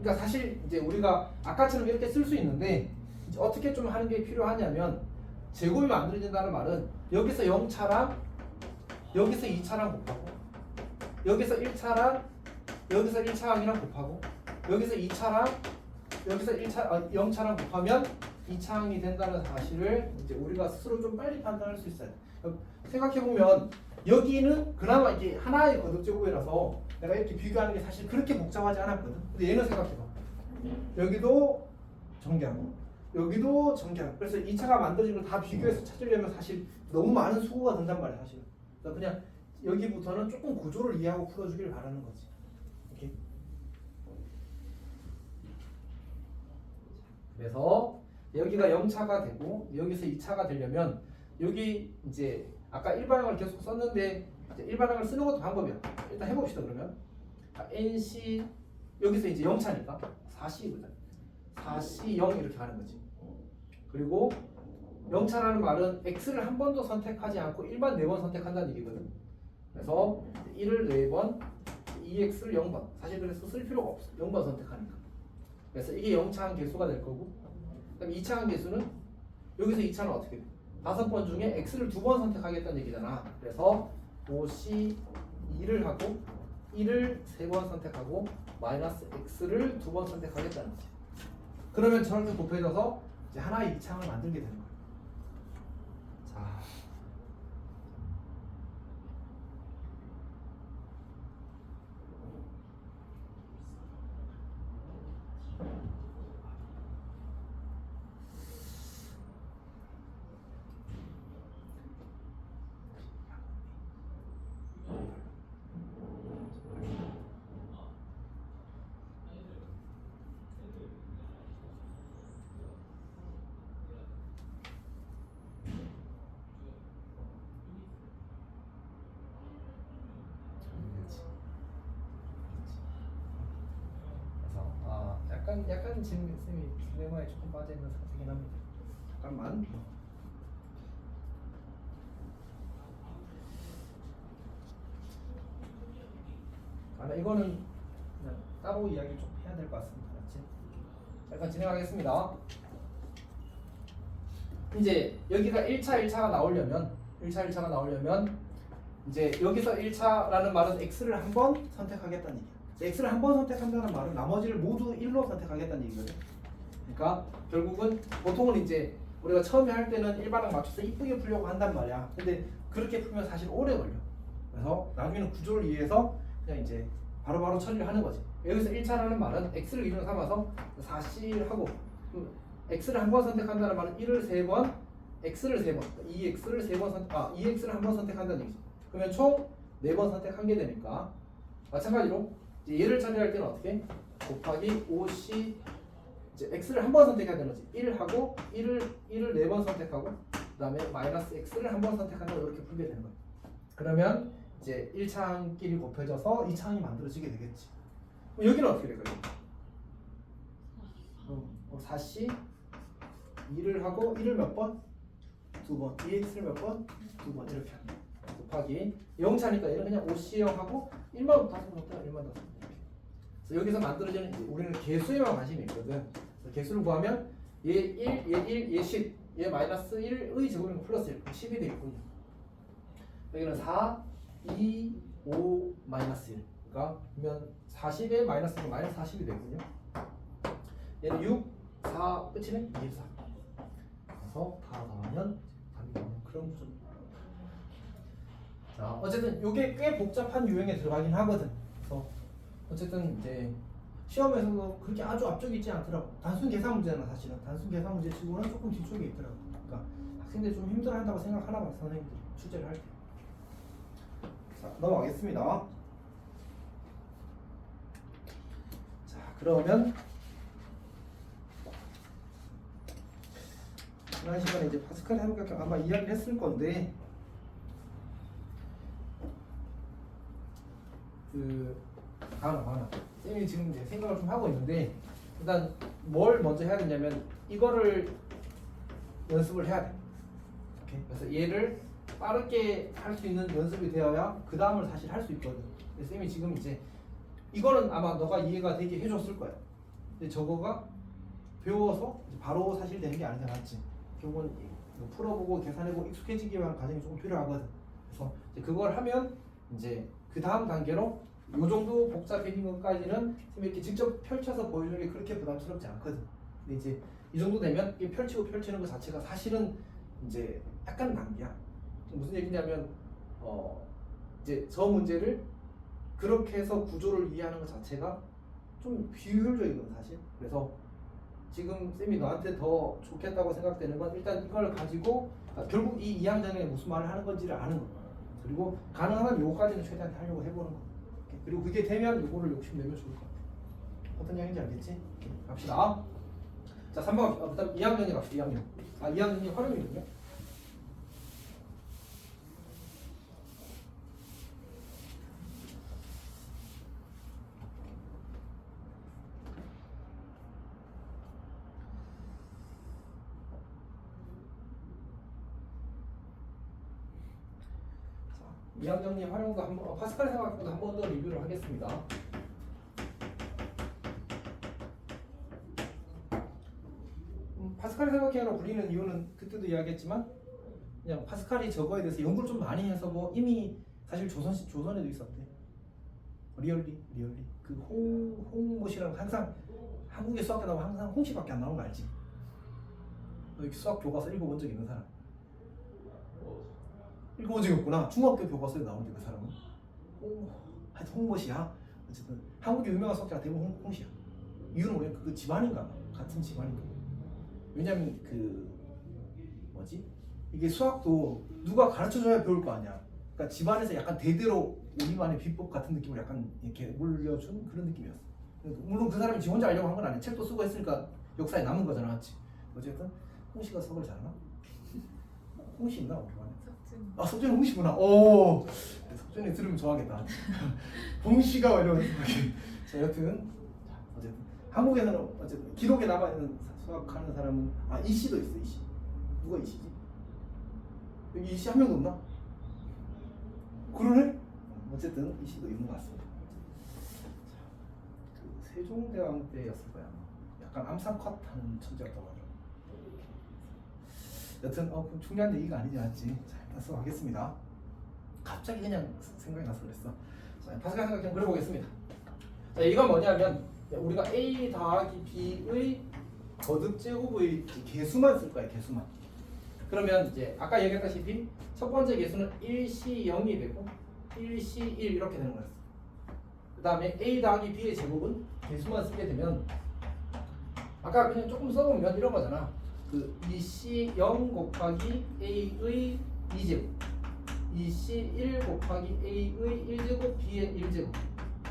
그러니까 사실 이제 우리가 아까처럼 이렇게 쓸 수 있는데 이제 어떻게 좀 하는 게 필요하냐면 제곱이 만들어진다는 말은 여기서 0차랑 여기서 2차랑 곱하고 여기서 1차랑 여기서 1차항이랑 곱하고 여기서 2차랑 여기서 0차랑 곱하면 2차항이 된다는 사실을 이제 우리가 스스로 좀 빨리 판단할 수 있어요. 생각해보면 여기는 그나마 이게 하나의 거듭제곱이라서 내가 이렇게 비교하는 게 사실 그렇게 복잡하지 않았거든. 근데 얘는 생각해봐. 여기도 전개하고 여기도 전개하고 그래서 2차가 만들어진 걸 다 비교해서 찾으려면 사실 너무 많은 수고가 든단 말이야, 사실은. 그래서 그냥 여기부터는 조금 구조를 이해하고 풀어주길 바라는 거지. 오케이? 그래서 여기가 0차가 되고 여기서 2차가 되려면 여기 이제 아까 일반항을 계속 썼는데 이제 일반항을 쓰는 것도 방법이야. 일단 해봅시다. 그러면 NC 여기서 이제 0차니까 4C거든. 4C 0 이렇게 가는 거지. 그리고 0차라는 말은 X를 한 번도 선택하지 않고 1만 4번 선택한다는 얘기거든. 그래서 1을 4번, 2X를 0번. 사실 그래서 쓸 필요가 없어. 0번 선택하니까. 그래서 이게 0차항 개수가 될 거고, 그다음 2차항 개수는 여기서 2차는 어떻게 돼? 5번 중에 X를 2번 선택하겠다는 얘기잖아. 그래서 5C 2를 하고 1을 3번 선택하고 마이너스 X를 2번 선택하겠다는 거지. 그러면 저렇게 곱해져서 이제 하나의 2차항을 만들게 되는 거야. 자, 그래서 약간 지금 쌤이 딜레마에 조금 빠져 있는 상태긴 합니다. 잠깐만. 이거는 그냥 따로 이야기 좀 해야 될 것 같습니다. 그렇지? 잠깐 진행하겠습니다. 이제 여기가 1차가 나오려면 이제 여기서 1차라는 말은 X를 한 번 선택하겠다는 얘기야. X를 한 번 선택한다는 말은 나머지를 모두 1로 선택하겠다는 얘기거든. 그러니까 결국은 보통은 이제 우리가 처음에 할 때는 일반항 맞춰서 이쁘게 풀려고 한단 말이야. 근데 그렇게 풀면 사실 오래 걸려. 그래서 나중에는 구조를 이해해서 그냥 이제 바로바로 처리를 하는 거지. 여기서 1차라는 말은 X를 기준으로 삼아서 4C를 하고 X를 한 번 선택한다는 말은 1을 3번, X를 3번, 2X를 3번 선택, 2X를 한 번 선택한다는 얘기지. 그러면 총 4번 선택한 게 되니까 마찬가지로 이제 얘를 처리할 때는 어떻게? 곱하기 5C 이제 X를 한 번 선택해야 되는 거지. 1 하고 1을 4번 선택하고 그 다음에 마이너스 X를 한 번 선택한다고 이렇게 풀게 되는 거야. 그러면 이제 1차항끼리 곱해져서 2차항이 만들어지게 되겠지. 그럼 여기는 어떻게 될까요? 4C 2를 하고 1을 몇 번? 2번. 2X를 몇 번? 2번 이렇게 합니다. 곱하기 0차니까 얘는 그냥 5C0 하고 1만 5 넣었다 1만 5 이렇게. 그래서 여기서 만들어지는 우리는 개수에만 관심이 있거든. 그래서 개수를 구하면 얘 1, 얘 1, 얘 10, 얘 마이너스 1의 제곱이면 플러스 1, 10이 되겠군요. 여기는 4, 2, 5, 마이너스 1. 그러니까 그러면 40에 마이너스 1, 마이너스 40이 되군요. 얘는 6, 4, 끝이네? 24. 그래서 다 더하면 답이 나오는 그런 구조입니다. 자, 어쨌든 이게 꽤 복잡한 유형에 들어가긴 하거든. 그래서 어쨌든 이제 시험에서도 그렇게 아주 앞쪽에 있지 않더라고. 단순 계산 문제는 사실은 단순 계산 문제 치고는 조금 뒤쪽에 있더라고. 그러니까 학생들이 좀 힘들어한다고 생각하나 봐, 선생님들이 출제를 할 때. 자, 넘어가겠습니다. 자, 그러면 지난 시간에 이제 파스칼 해보니까 아마 이야기를 했을 건데 하나 쌤이 지금 이제 생각을 좀 하고 있는데 일단 뭘 먼저 해야 되냐면 이거를 연습을 해야 돼. 오케이? 그래서 얘를 빠르게 할 수 있는 연습이 되어야 그 다음을 사실 할 수 있거든. 근데 쌤이 지금 이제 이거는 아마 너가 이해가 되게 해줬을 거야. 근데 저거가 배워서 바로 사실 되는 게 아니잖아, 맞지? 결국은 풀어보고 계산해보고 익숙해지기 위한 과정이 조금 필요하거든. 그래서 이제 그걸 하면 이제 그 다음 단계로 요 정도 복잡해진 것까지는 이렇게 직접 펼쳐서 보여주는 게 그렇게 부담스럽지 않거든. 근데 이제 이 정도 되면 이 펼치고 펼치는 것 자체가 사실은 이제 약간 낭비야. 무슨 얘기냐면 이제 저 문제를 그렇게 해서 구조를 이해하는 것 자체가 좀 비효율적이거든 사실. 그래서 지금 쌤이 너한테 더 좋겠다고 생각되는 건 일단 이걸 가지고 결국 이 2항 전에 무슨 말을 하는 건지를 아는 거. 그리고 가능하면 요거까지는 최대한 하려고 해보는 거. 그리고 그게 되면 요거를 욕심내면 좋을 것 같아. 어떤 이야기인지 알겠지? 갑시다. 자 3번 그다음 2학년이 갑시다. 2학년. 2학년이 활용이거든요. 자, 2학년이 활용도 한번 파스칼 생각보다 한 번 더 리뷰를 하겠습니다. 파스칼 삼각형으로 불리는 이유는 그때도 이야기했지만 그냥 파스칼이 저거에 대해서 연구를 좀 많이 해서 뭐 이미 사실 조선에도 있었대. 리얼리 그 홍모씨랑 항상 한국의 수학교 나오면 항상 홍씨밖에 안 나오는 거 알지? 너 이렇게 수학 교과서 읽어본 적 있는 사람? 읽어본 적이 없구나. 중학교 교과서에 나오는데 그 사람은 하여튼 홍모씨야. 어쨌든 한국의 유명한 수학자가 대부분 홍씨야. 이유는 뭐냐? 그 집안인가 봐. 같은 집안인가 봐. 왜냐면 그 뭐지? 이게 수학도 누가 가르쳐줘야 배울 거 아니야. 그러니까 집안에서 약간 대대로 우리만의 비법 같은 느낌을 약간 이렇게 물려준 그런 느낌이었어. 물론 그 사람이 지 혼자 알려고 한 건 아니야. 책도 쓰고 했으니까 역사에 남은 거잖아, 맞지? 어쨌든 홍씨가 수학을 잘하나? 홍씨 있나 우리 반에? 석진. 아 석준이 홍씨구나. 오, 석준이 들으면 좋아하겠다. 홍씨가 이러면서 자 여튼 어쨌든 한국에서는 어쨌든 기록에 남아 있는 수학하는 사람은 이씨도 있어. 이씨 누가 이씨지? 여기 이씨 한 명도 없나? 그러네? 어쨌든 이씨도 있는 것 같습니다. 그 세종대왕 때였을 거야. 약간 암상컷하는 천재였다고 하더라고. 여튼 그럼 중요한 얘기가 아니지 않지? 자 일단 수업하겠습니다. 갑자기 그냥 생각이 나서 그랬어. 자 파스칼 삼각형 그려보겠습니다. 자 이건 뭐냐면 우리가 a 더하기 b의 거듭 제곱의 개수만 쓸 거야. 개수만. 그러면 이제 아까 얘기했다시피 첫 번째 개수는 1C 0이 되고 1C 1 이렇게 되는 거였어. 그 다음에 a 더하기 b의 제곱은 개수만 쓰게 되면 아까 그냥 조금 써보면 이런 거잖아. 그 2C 0 곱하기 a의 2제곱 2C 1 곱하기 a의 1제곱 b의 1제곱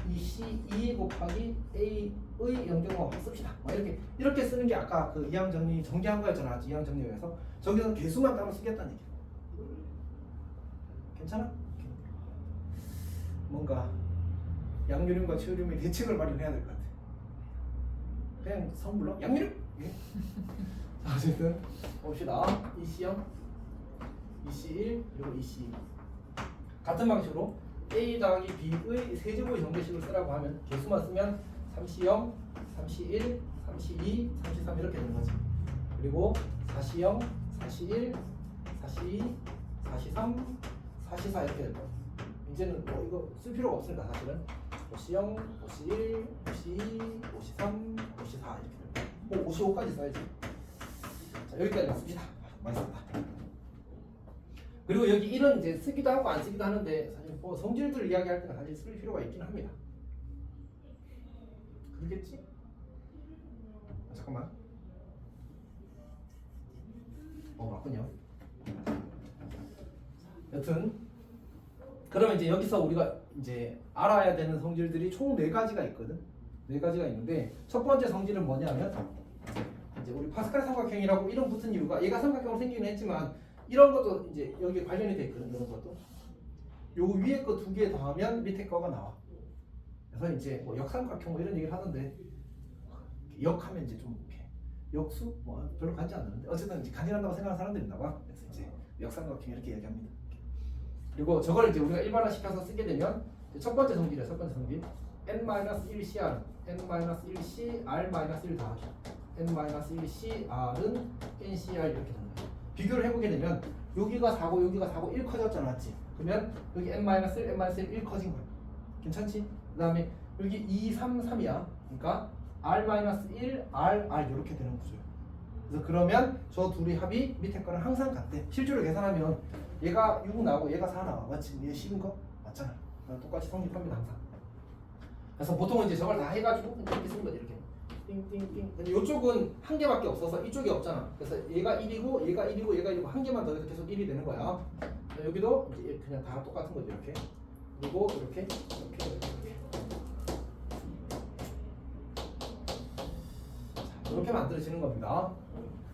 2C 2 곱하기 a의 0제곱 씁시다. 이렇게 쓰는 게 아까 그 이항 정리 정리한 거였잖아. 이항 정리에서 저기서 개수만 따로 쓰겠다는 얘기야. 괜찮아? 뭔가 양유림과 최유림의 대책을 마련해야 될 것 같아. 그냥 성불러 양유림. 예? 자, 어쨌든 봅시다. EC0, EC1 그리고 EC2 같은 방식으로 A 더하기 B의 세제곱의 정제식을 쓰라고 하면 개수만 쓰면 3C0, 3C1, 3C2, 3C3 이렇게 되는 거지. 그리고 4C0, 4C1, 4C2, 4C3, 4C4 이렇게 될 거야. 이제는 뭐 이거 쓸 필요가 없습니다. 사실은 5C0, 5C1, 5C2, 5C3, 5C4 이렇게 될 거야. 뭐 55까지 써야지. 자 여기까지만 씁시다. 많이 썼다. 그리고 여기 1은 이제 쓰기도 하고 안 쓰기도 하는데 사실 뭐 성질들 이야기할 때는 사실 쓸 필요가 있긴 합니다. 그러겠지? 잠깐만. 맞군요. 여튼 그러면 이제 여기서 우리가 이제 알아야 되는 성질들이 총 4가지가 있거든. 4가지가 있는데 첫 번째 성질은 뭐냐면 이제 우리 파스칼 삼각형이라고 이름 붙은 이유가 얘가 삼각형으로 생기긴 했지만 이런 것도 이제 여기 관련이 돼 있거든. 이런 것도 요 위에 거 2개 더하면 밑에 거가 나와. 그래서 이제 뭐 역삼각형 뭐 이런 얘기를 하는데 역하면 이제 좀 이렇게 역수 뭐 별로 간지 않는데 어쨌든 이제 간지난다고 생각하는 사람들이 있나 봐. 그래서 이제 역삼각형 이렇게 얘기합니다. 그리고 저걸 이제 우리가 일반화시켜서 쓰게 되면 첫 번째 성질이야. 첫 번째 성질 n-1cr n-1c r-1 더하기 n-1cr은 ncr 이렇게 된다. 비교를 해보게 되면 여기가 4고 여기가 4고 1 커졌잖아, 맞지? 그러면 여기 n-1, n-1 1 커진 거야. 괜찮지? 그 다음에 여기 2, 3, 3이야. 그러니까 r-1, r 이렇게 되는 구조야. 그래서 그러면 저 둘이 합이 밑에 거랑 항상 같대. 실제로 계산하면 얘가 6 나오고 얘가 4 나와. 맞지? 얘 10인 거? 맞잖아. 똑같이 성립합니다 항상. 그래서 보통은 이제 저걸 다 해가지고 이렇게 쓰는 거지. 이렇게 띵띵띵. 근데 이쪽은 한 개밖에 없어서 이쪽이 없잖아. 그래서 얘가 1이고 얘가 1이고 얘가 1이고 한 개만 더 해서 계속 1이 되는 거야. 여기도 이제 그냥 다 똑같은 거죠. 이렇게. 그리고 이렇게. 이렇게 만들어지는 겁니다.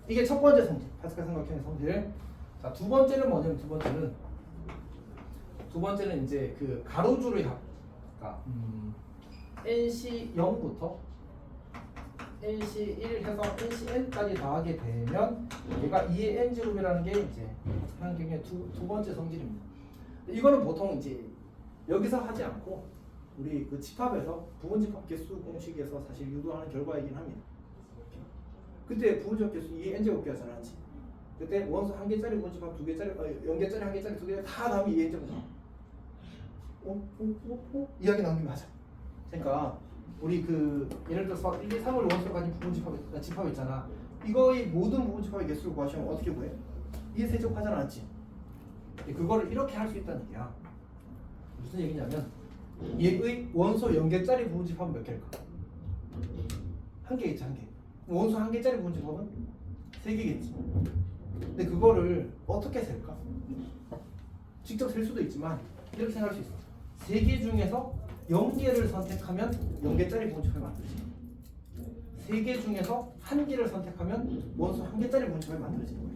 이게 첫 번째 성질, 파스칼 삼각형의 성질. 자, 두 번째는 뭐냐면 두 번째는 이제 그 가로줄의 합. 그러니까 NC 0부터 NC 1 해서 NC n까지 더하게 되면 얘가 2의 n 제곱이라는 게 이제 삼각형의 두 번째 성질입니다. 이거는 보통 이제 여기서 하지 않고 우리 그 집합에서 부분집합 개수 공식에서 사실 유도하는 결과이긴 합니다. 그때 부분집합 개수 2의 n 제곱이었잖아, 그렇지? 그때 원소 1개짜리 부분집합 2개짜리, 0개짜리 1개짜리 2개 다 나오면 2의 n 제곱. 이야기 나온 게 맞아. 그러니까 우리 그 예를 들어서 1, 2, 3을 원소로 가진 집합 있잖아. 이거의 모든 부분집합의 개수를 구하시면 어떻게 구해? 2의 세제곱 하잖아, 맞지? 그거를 이렇게 할 수 있다는 얘기야. 무슨 얘기냐면 얘의 원소 0개짜리 부분집합은 몇 개일까? 한 개겠지, 한 개. 원소 1개짜리 부분집합은 3개겠지. 근데 그거를 어떻게 셀까? 직접 셀 수도 있지만 이렇게 생각할 수 있어. 3개 중에서 0개를 선택하면 0개짜리 부분집합이 만들어지는 거야. 3개 중에서 1개를 선택하면 원소 1개짜리 부분집합이 만들어지는 거야.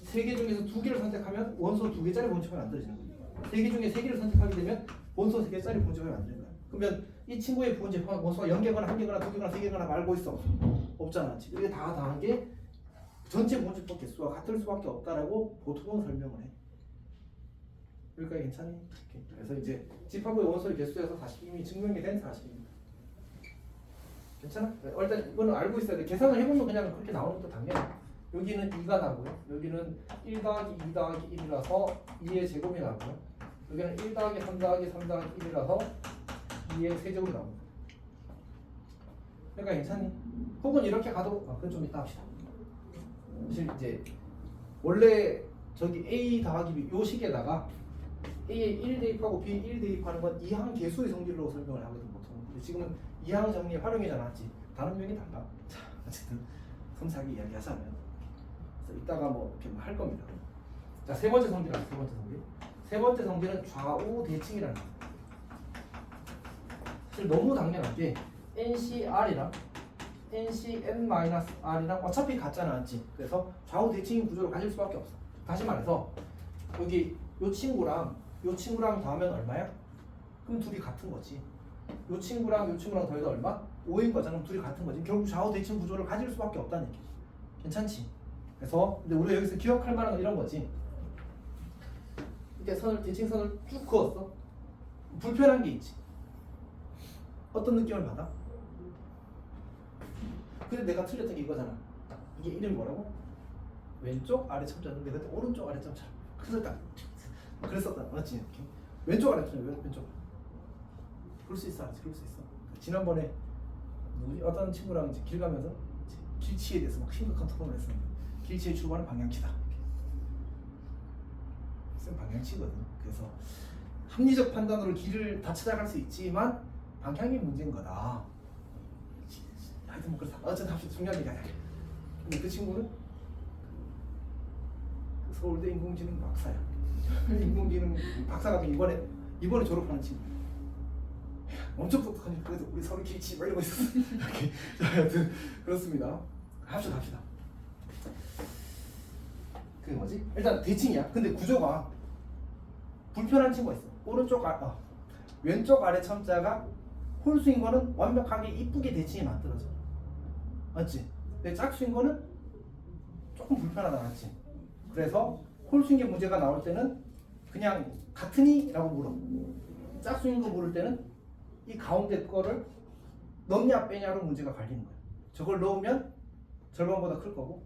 3개 중에서 2개를 선택하면 원소 2개짜리 부분집합이 만들어지는 거야. 3개 중에 3개를 선택하게 되면 원소 3개짜리 부분집합이 만드는 거야. 그러면 이 친구의 부분집합은 원소가 0개거나 1개거나 2개거나 3개거나 말고 있어? 없잖아. 이게 다 더한 게 전체 부분집합 개수와 같을 수밖에 없다라고 보통은 설명을 해. 여기까지 괜찮니? 이렇게. 그래서 이제 집합의 원소의 개수에서 사실 이미 증명이 된 사실입니다. 괜찮아? 일단 이거는 알고 있어야 돼. 계산을 해보면 그냥 그렇게 나오는 것도 당연해. 여기는 2가 나고요. 여기는 1 더하기 2 더하기 1이라서 2의 제곱이 나고요. 여기는 1 더하기 3 더하기 3 더하기 1이라서 2의 세제곱이 나옵니다. 그러니까 괜찮니? 혹은 이렇게 가도 그건 좀 이따 합시다. 사실 이제 원래 저기 A 더하기 B 요 식에다가 A에 1 대입하고 B에 1 대입하는 건 이항 개수의 성질로 설명을 하거든 보통. 근데 지금은 이항 정리 활용이잖아, 맞지? 다른 명이 달라. 자, 어쨌든 섬세하게 이야기하자면, 그래서 이따가 뭐 이렇게 할 겁니다. 자, 세 번째 성질은 세 번째 성질은 좌우 대칭이라는 거예요. 사실 너무 당연하게 NCR이랑 NCN-R이랑 어차피 같잖아, 맞지? 그래서 좌우 대칭인 구조를 가질 수밖에 없어. 다시 말해서 여기 요 친구랑 더하면 얼마야? 그럼 둘이 같은 거지. 요 친구랑 더해도 얼마? 5인 거잖아. 그럼 둘이 같은 거지. 결국 좌우 대칭 구조를 가질 수밖에 없다는 얘기. 괜찮지? 그래서 근데 우리가 여기서 기억할 만한 건 이런 거지. 이렇게 대칭선을 쭉 그었어. 불편한 게 있지. 어떤 느낌을 받아? 근데 내가 틀렸던 게 이거잖아. 이게 이름이 뭐라고? 왼쪽 아래 참자인데 그때 오른쪽 아래 참자. 그랬었다. 맞지? 이렇게. 왼쪽 아래 참자. 왼쪽. 그럴 수 있어. 그럴 수 있어. 지난번에 어떤 친구랑 이제 길 가면서 길치에 대해서 막 심각한 토론을 했습니다. 길치의 출발은 방향키다. 쌤 방향치거든. 그래서 합리적 판단으로 길을 다 찾아갈 수 있지만 방향이 문제인 거다. 하여튼 뭐 그렇다. 어쨌든 합시다. 중요한 얘기 아니야. 근데 그 친구는 서울대 인공지능 박사야. 인공지능 박사가 이번에 졸업하는 친구. 엄청 똑똑하니 그래도 우리 서로 길치 막 이러고 있었어. 이렇게. 자, 하여튼 그렇습니다. 합시다. 그게 뭐지? 일단 대칭이야. 근데 구조가 불편한 친구가 있어. 왼쪽 아래 첨자가 홀수인 거는 완벽하게 이쁘게 대칭이 만들어져. 맞지? 근데 짝수인 거는 조금 불편하다, 맞지? 그래서 홀수인 게 문제가 나올 때는 그냥 같으니? 라고 물어. 짝수인 거 물을 때는 이 가운데 거를 넣냐 빼냐로 문제가 갈리는 거야. 저걸 넣으면 절반보다 클 거고,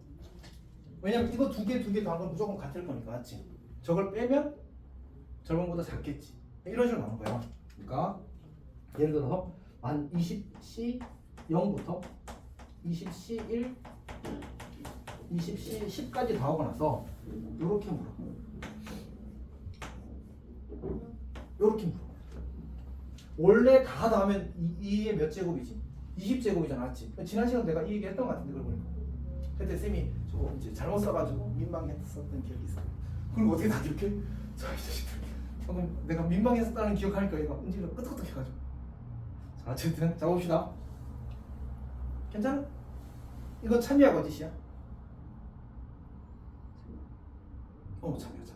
왜냐면 이거 두 개 더한 건 무조건 같을 거니까, 맞지? 저걸 빼면 절반보다 작겠지. 이런 식으로 나오는 거야. 그러니까 예를 들어서 한 20C 0부터 20C 1, 20C 10까지 다 하고 나서 요렇게 물어. 원래 다 더하면 2의 몇 제곱이지? 20제곱이잖아, 맞지? 지난 시간 내가 이 얘기 했던 것 같은데, 그걸 보니까. 그때 쌤이 저거 이제 잘못 써가지고 민망했었던 기억이 있어. 그걸 어떻게 다 기억해? 자, 이 자식들. 방금 내가 민망했었다는 기억하니까 얘가 은지가 끄덕끄덕해가지고. 자, 어쨌든 자 봅시다. 괜찮아? 이건 참이야 거짓이야? 참이야 참.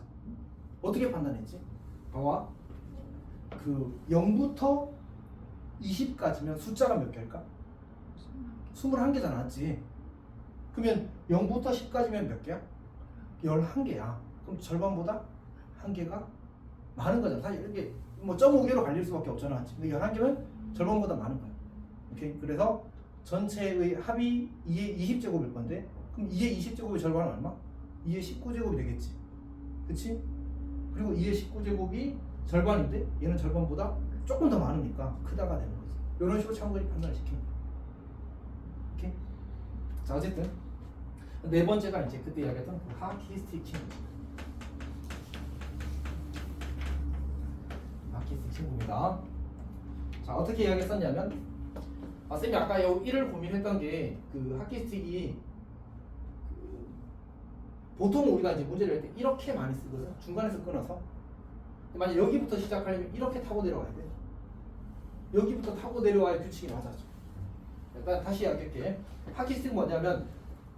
어떻게 판단했지? 봐봐. 그 0부터 20까지면 숫자가 몇 개일까? 21개잖아, 맞지? 그러면 0부터 10까지면 몇 개야? 11개야. 그럼 절반보다 한 개가 많은 거잖아. 사실 이렇게 뭐 0.5개로 갈릴 수밖에 없잖아, 맞지? 근데 11개면 절반보다 많은 거야. 오케이? 그래서 전체의 합이 2의 20제곱일 건데, 그럼 2의 20제곱의 절반은 얼마? 2의 19제곱이 되겠지. 그치? 그리고 2의 19제곱이 절반인데 얘는 절반보다 조금 더 많으니까 크다가 되는 거지. 이런 식으로 참고히 판단을 시키는 거야. 오케이? 자, 어쨌든 네 번째가 이제 그때 이야기했던 하키스틱 친구. 하키스틱 친구입니다. 자, 어떻게 이야기했었냐면, 쌤이 아까 요 1을 고민했던 게 그 하키스틱이 보통 우리가 이제 문제를 할 때 이렇게 많이 쓰거든. 중간에서 끊어서. 만약 여기부터 시작하려면 이렇게 타고 내려와야 돼. 여기부터 타고 내려와야 규칙이 맞아져. 일단 다시 이야기할게. 하키스틱은 뭐냐면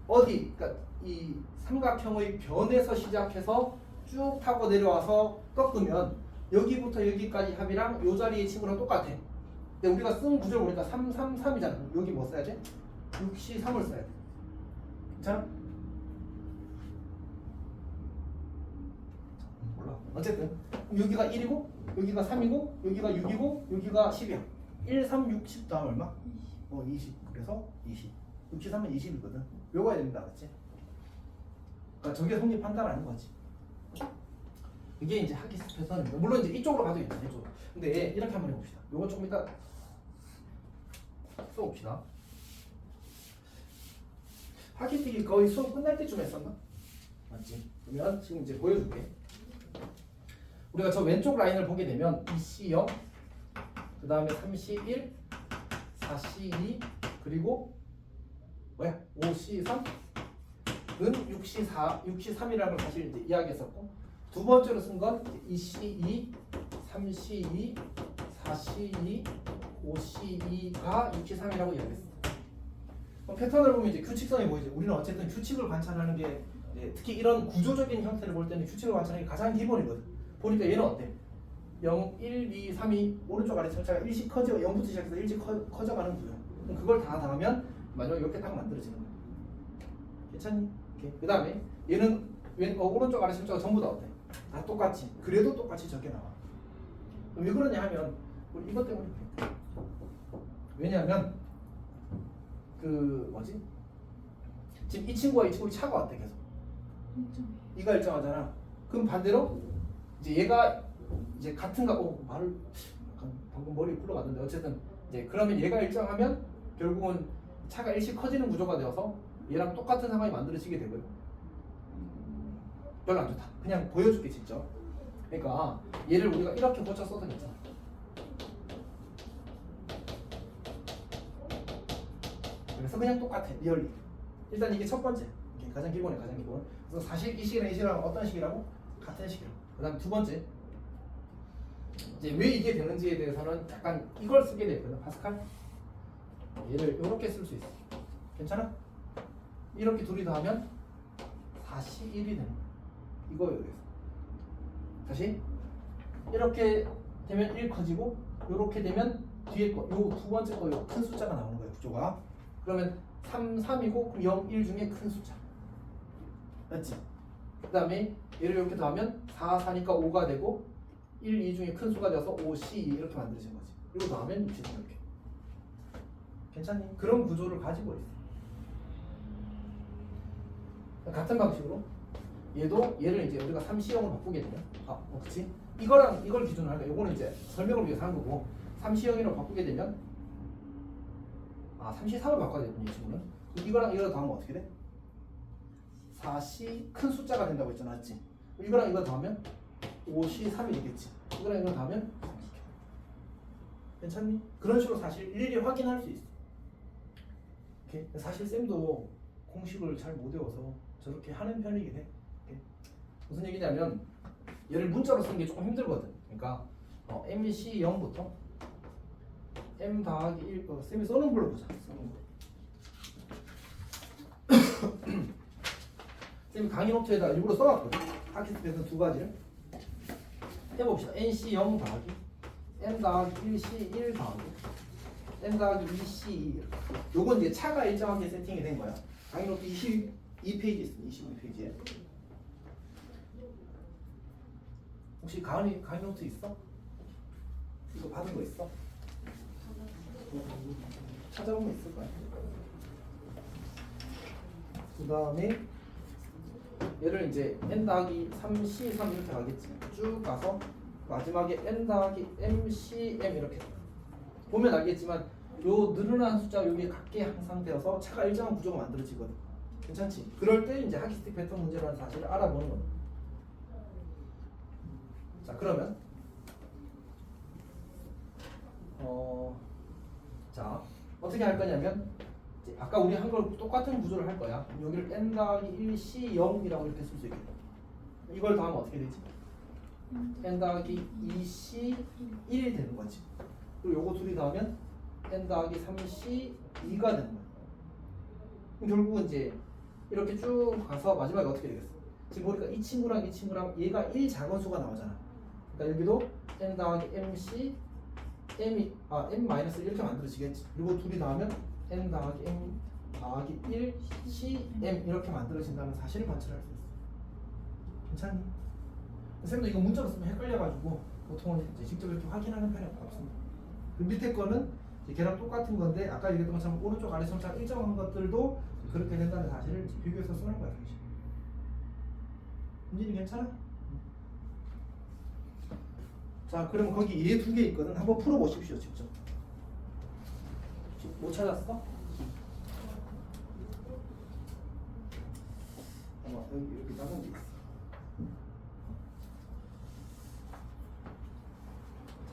그러니까 이 삼각형의 변에서 시작해서 쭉 타고 내려와서 꺾으면 여기부터 여기까지 합이랑 요 자리의 친구랑 똑같아. 근데 우리가 쓴 구조를 보니까 3, 3, 3이잖아. 여기 뭐 써야 돼? 63을 써야 돼. 괜찮아? 몰라. 어쨌든 여기가 1이고 여기가 3이고 여기가 6이고 여기가 10이야. 1, 3, 6, 10 다음 얼마? 20. 그래서 20. 63은 20이거든. 외워야 됩니다. 맞지? 그러니까 저게 성립한다는 아닌 거지. 이게 이제 하키스틱 패턴입니다. 물론 이제 이쪽으로 가도 있다. 이쪽으로. 근데 이렇게 한번 해봅시다. 요거 조금 이따 써봅시다. 하키스틱이 거의 수업 끝날 때쯤 했었나? 맞지? 그러면 지금 이제 보여줄게. 우리가 저 왼쪽 라인을 보게 되면 2C0, 그 다음에 3C1, 4C2, 그리고 뭐야? 5C3은 6C3이라는 걸 사실 이제 이야기했었고, 두 번째로 쓴 건 2C2, 3C2, 4C2, 5C2가 6C3이라고 이야기했습니다. 패턴을 보면 이제 규칙성이 보이죠. 우리는 어쨌든 규칙을 관찰하는 게 특히 이런 구조적인 형태를 볼 때는 규칙을 관찰하는 게 가장 기본이거든. 보니까 얘는 어때? 0, 1, 2, 3이 오른쪽 아래 절차가 일씩 커져 0부터 시작해서 일씩 커져가는 구조. 그럼 그걸 다 더하면 마지막에 이렇게 딱 만들어지는 거야. 괜찮니? 그 다음에 얘는 오른쪽 아래 절차가 전부 다 어때? 다 똑같이. 그래도 똑같이 적게 나와. 왜 그러냐 하면 우리 이것 때문에 그래. 왜냐하면 그 뭐지? 지금 이 친구와 이 친구 차가 어때 계속? 이가 일정하잖아. 그럼 반대로 이제 얘가 이제 같은가? 말을 약간 방금 머리 굴러갔는데 어쨌든 이제 그러면 얘가 일정하면 결국은 차가 일씩 커지는 구조가 되어서 얘랑 똑같은 상황이 만들어지게 되고요. 별로 안 좋다. 그냥 보여줄게 직접. 그러니까 얘를 우리가 이렇게 고쳐 써도 괜찮아. 그래서 그냥 똑같아. 리얼리. 일단 이게 첫 번째. 이게 가장 기본이야. 가장 기본. 그래서 사실 이 식이랑 이 식이랑 어떤 식이라고? 같은 식이라고. 그 다음 두 번째. 이제 왜 이게 되는지에 대해서는 약간 이걸 쓰게 되거든. 파스칼. 얘를 이렇게 쓸 수 있어. 괜찮아? 이렇게 둘이 더하면 41이 되는 거야. 이거에 의해서. 다시 이렇게 되면 1 커지고 이렇게 되면 뒤에 거, 요 두 번째 거 요 큰 숫자가 나오는 거예요. 구조가. 그러면 3, 3이고 그럼 0, 1 중에 큰 숫자. 맞지? 그 다음에 얘를 이렇게 더하면 4, 4니까 5가 되고 1, 2 중에 큰 수가 되어서 5, C 이렇게 만들어진 거지. 그리고 더하면 6, 이렇게. 괜찮니? 그런 구조를 가지고 있어. 같은 방식으로 얘를 이제 우리가 3C형으로 바꾸게 되면 그치? 이거랑 이걸 기준으로 할까? 요거는 이제 설명을 위해서 한 거고 3C형으로 바꾸게 되면 3C3을 바꿔야 되군요. 이 친구는. 이거랑 이거 더하면 어떻게 돼? 4C 큰 숫자가 된다고 했잖아. 맞지? 이거랑 이거 더하면 5C3이 되겠지. 이거랑 이거 더하면 30. 괜찮니? 그런 식으로 사실 일일이 확인할 수 있어. 오케이? 사실 쌤도 공식을 잘 못 외워서 저렇게 하는 편이긴 해. 오케이? 무슨 얘기냐면 얘를 문자로 쓰는 게 조금 힘들거든. 그러니까 MC 0부터 M 더하기 1 쌤이 써놓은 걸로 보자. 써놓은 거. 쌤이 강의 노트에다 일부러 써놨거든. 하키스틱 패턴 두 가지를 해봅시다. NC 0 더하기 M 더하기 1C 1 더하기 M 더하기 2C 2. 요건 이제 차가 일정하게 세팅이 된 거야. 강의 노트 22페이지 있습니다. 22페이지에. 혹시 강의 노트 있어? 이거 받은 거 있어? 찾아보면 있을 거야. 그 다음에 얘를 이제 n 더하기 3c 3 이렇게 가겠지. 쭉 가서 마지막에 n 더하기 mcm 이렇게 보면 알겠지만 요 늘어난 숫자 여기에 같게 항상 되어서 차가 일정한 구조가 만들어지거든. 괜찮지? 그럴 때 이제 하키스틱 패턴 문제라는 사실을 알아보는 거야. 자 그러면 자 어떻게 할 거냐면 이제 아까 우리 한 걸 똑같은 구조를 할 거야. 여기를 n 더하기 1c 0이라고 이렇게 쓸 수 있겠다. 이걸 더하면 어떻게 되지? n 더하기 2c 1이 되는 거지. 그리고 요거 둘이 더하면 n 더하기 3c 2가 되는 거야. 그럼 결국은 이제 이렇게 쭉 가서 마지막에 어떻게 되겠어? 지금 보니까 이 친구랑 이 친구랑 얘가 1 작은 수가 나오잖아. 그러니까 여기도 n 더하기 mc m 마이너스 이렇게 만들어지겠지. 그리고 둘이 더하면 n 더하기 m 더하기 1 c m 이렇게 만들어진다는 사실을 관찰할 수 있어. 괜찮니? 쌤도 이거 문자로 쓰면 헷갈려가지고 보통은 이제 직접 이렇게 확인하는 편이 없습니다. 그 밑에 거는 이제 걔랑 똑같은 건데 아까 얘기했던 것처럼 오른쪽 아래 손짝 일정한 것들도 그렇게 된다는 사실을 비교해서 쓰는 거야. 사실. 문진이 괜찮아? 자, 그럼 거기 얘 두 개 있거든. 한번 풀어보십시오, 직접. 못 찾았어? 아마 여기 이렇게 작은 게 있어.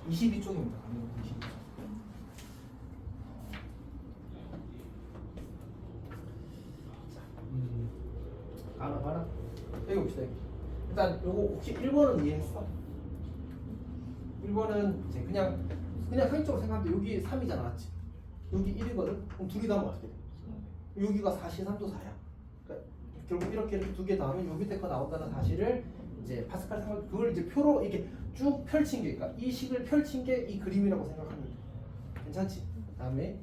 22쪽입니다. 22쪽. 자, 알아. 여기 봅시다. 여기. 일단 요거 혹시 1번은 이해했어? 1번은 이제 그냥 상식적으로 생각하면 여기 3이잖아, 맞지? 여기 1이거든? 그럼 둘이 더하면 어떻게 돼? 여기가 4시 3도 4야. 그러니까 결국 이렇게 두 개 더하면 요 밑에 거 나온다는 사실을 이제 파스칼 삼각 그걸 이제 표로 이렇게 쭉 펼친 게, 그러니까 이 식을 펼친 게 이 그림이라고 생각하면 돼. 괜찮지? 그다음에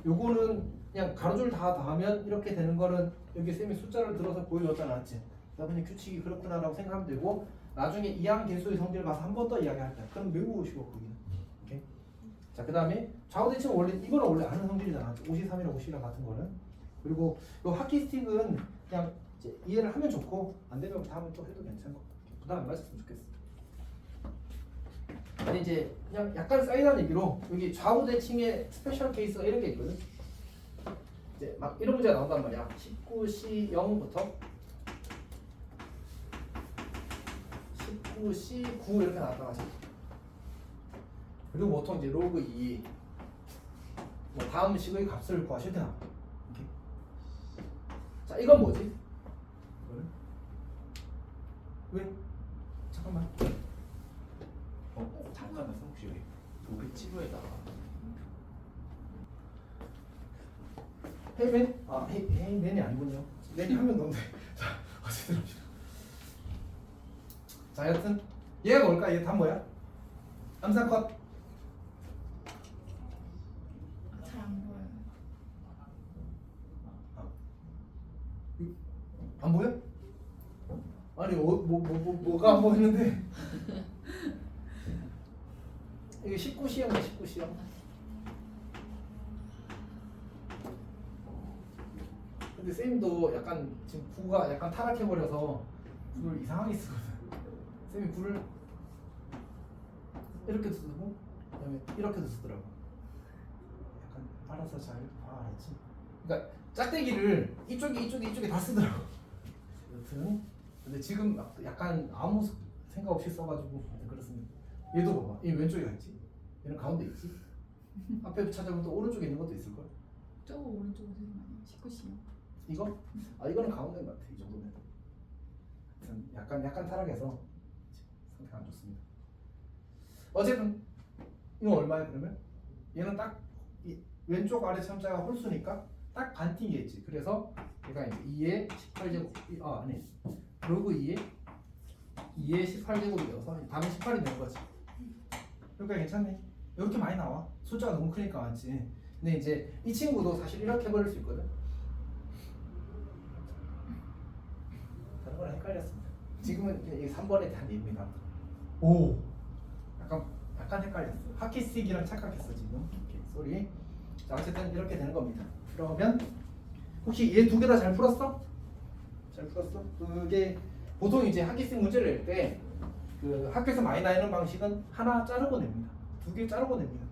요거는 그냥 가로줄 다 더하면 이렇게 되는 거는 여기 쌤이 숫자를 들어서 보여줬잖아, 맞지? 그냥 규칙이 그렇구나라고 생각하면 되고 나중에 이항 계수의 성질을 봐서 한 번 더 이야기할 거야. 그럼 외우고 오시고 거기는. 오케이? 자, 그다음에 좌우 대칭은 원래 이거는 원래 아는 성질이잖아. 53이랑 50이랑 같은 거는. 그리고 요 하키스틱은 그냥 이제 이해를 하면 좋고 안 되면 다음은 또 해도 괜찮고. 부담 안 가졌으면 좋겠어. 근데 이제 그냥 약간 사이드한 얘기로 여기 좌우 대칭의 스페셜 케이스가 이런 게 있거든. 이제 막 이런 문제가 나온단 말이야. 19C 0부터 19C 9 이렇게 나왔다 하지. 그리고 보통 이제 로그 2 뭐 다음 식의 값을 구하실 때 나와. 오케이. 자, 이건 뭐지? 왜? 잠깐만. 잠깐만 혹시 여기 우리 치료에다가 헤이맨? 아, 헤이맨이 아니군요. 맨이 하면 너무 돼. 자, 어쨌든 합시다. 자, 여튼 얘가 뭘까? 얘 답 뭐야? 암산컷. 잘 안 보여요. 안 보여? 아니 뭐가 안 보이는데? 이게 19시형이야 19시형. 근데 쌤도 약간 지금 구가 약간 타락해버려서 구를 이상하게 쓰거든. 쌤이 구를 이렇게도 쓰고 그다음에 이렇게도 쓰더라고. 약간 알아서 잘 알았지. 그러니까 짝대기를 이쪽에 다 쓰더라고. 여튼 근데 지금 약간 아무 생각 없이 써가지고 그렇습니다. 얘도 봐봐. 얘 왼쪽에 가 있지. 얘는 가운데 있지. 앞에 찾아보면 또 오른쪽에 있는 것도 있을 걸. 저 오른쪽으로 되는 거 아니에요? 19시요. 이거? 아, 이거는 가운데인 것 같아. 이 정도면. 하여튼 약간 타락해서 상태가 안 좋습니다. 어쨌든 이건 얼마야 그러면? 얘는 딱 이 왼쪽 아래 참자가 홀수니까 딱 반띵이겠지. 그래서 얘가 이제 2의 18제곱 아니 로그 2의 18제곱이 되어서 답은 18이 되는 거지. 그러니까 괜찮네. 이렇게 많이 나와. 숫자가 너무 크니까 맞지. 근데 이제 이 친구도 사실 이렇게 해버릴 수 있거든. 다른 거랑 헷갈렸습니다. 지금은 이게 3번에 대한 예입니다. 오, 약간 헷갈렸어. 하키스틱이랑 착각했어 지금. 오케이, 쏘리. 자, 어쨌든 이렇게 되는 겁니다. 그러면 혹시 얘 두 개 다 잘 풀었어? 잘 풀었어? 그게 보통 이제 하키스틱 문제를 낼 때 그 학교에서 많이 나누는 방식은 하나 자르고 냅니다. 두 개 자르고 냅니다.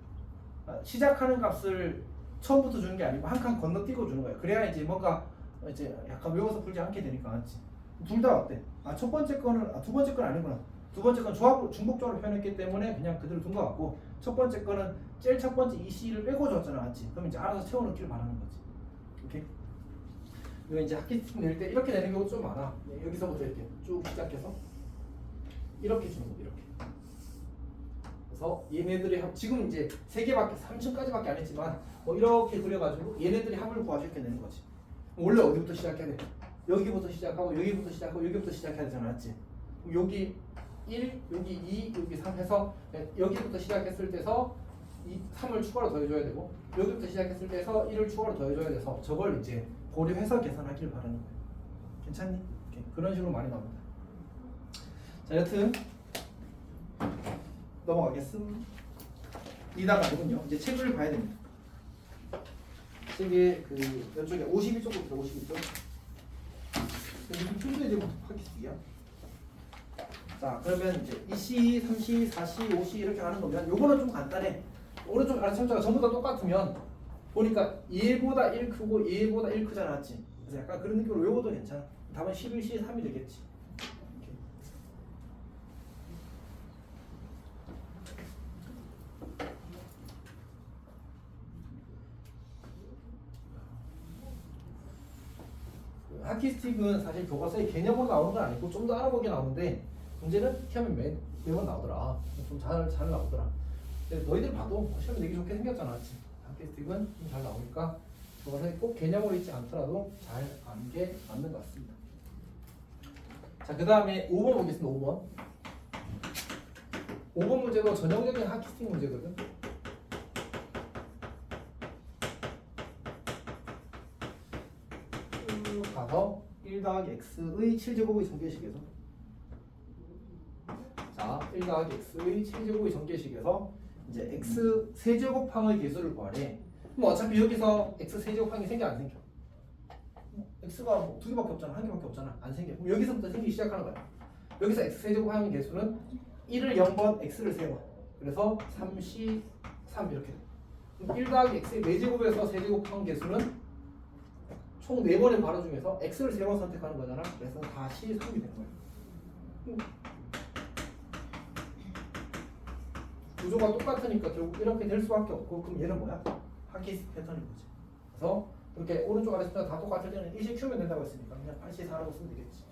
시작하는 값을 처음부터 주는 게 아니고 한 칸 건너뛰고 주는 거예요. 그래야 이제 뭔가 이제 약간 외워서 풀지 않게 되니까 맞지? 둘 다 어때? 첫 번째 거는 두 번째 건 아니구나. 두 번째 건 조합으로 중복적으로 표현했기 때문에 그냥 그대로 둔 것 같고 첫 번째 거는 제일 첫 번째 EC를 빼고 줬잖아, 맞지? 그럼 이제 알아서 채워넣기를 바라는 거지. 오케이? 이거 이제 학기팀 낼 때 이렇게 내는 경우 좀 많아. 여기서부터 이렇게 쭉 시작해서 이렇게 주는 거 이렇게. 그래서 얘네들이 지금 이제 3개밖에 3층까지밖에 안 했지만 뭐 이렇게 그려가지고 얘네들이 합을 구하셔 이렇게 내는 거지. 원래 어디부터 시작해야 돼? 여기부터 시작하고 여기부터 시작하고 여기부터 시작해야 되잖아, 맞지? 여기 1, 여기 2, 여기 3 해서 여기부터 시작했을 때서 3을 추가로 더해줘야 되고 여기부터 시작했을 때서 1을 추가로 더해줘야 돼서 저걸 이제 고려해서 계산하기를 바라는 거예요. 괜찮니? 오케이. 그런 식으로 많이 나옵니다. 자, 여튼 넘어가겠습니다. 이다가 아니군요. 이제 책을 봐야 됩니다. 책에 그 이쪽에 52쪽 부터 52쪽. 무슨 푼도에 대고 하겠어요? 자, 그러면 이제 2C, 3C, 4C, 5C 이렇게 가는 거면 요거는 좀 간단해. 오른쪽 아래 참자가 전부 다 똑같으면 보니까 얘보다 1 크고 얘보다 1 크잖아, 맞지? 그래서 약간 그런 느낌으로 외워도 괜찮아. 답은 11C, 3이 되겠지. 이렇게. 하키스틱은 사실 교과서에 개념으로 나오는 건 아니고 좀 더 알아보게 나오는데 문제는 시험에 매번 나오더라. 좀 잘 나오더라. 근데 너희들 봐도 시험에 내기 좋게 생겼잖아, 맞지? 하키스틱은 좀 잘 나오니까 교과서에 꼭 개념으로 있지 않더라도 잘 아는 게 맞는 것 같습니다. 자, 그 다음에 5번 보겠습니다. 5번. 5번 문제도 전형적인 하키스틱 문제거든. 가서 1 더하기 x의 7제곱의 전개식에서 자, 1 더하기 x의 7제곱의 전개식에서 이제 x 세제곱항의 개수를 구하래. 뭐 어차피 여기서 x 세제곱항이 생겨 안 생겨? x가 뭐 2개밖에 없잖아. 1개밖에 없잖아. 안 생겨. 그럼 여기서부터 생기기 시작하는 거야. 여기서 x 세제곱항의 개수는 1을 0번, x를 3번. 그래서 3c 3 이렇게 돼. 1 더하기 x의 4제곱에서 세제곱항 개수는 총 4번의 괄호 중에서 x를 3번 선택하는 거잖아. 그래서 다시 3이 되는 거야. 구조가 똑같으니까 결국 이렇게 될 수밖에 없고, 그럼 얘는 뭐야? 하키스틱 패턴인 거지. 그래서 이렇게 오른쪽 아래 숫자 다 똑같을 때는 일씩 키우면 된다고 했으니까 그냥 8C4라고 쓰면 되겠지.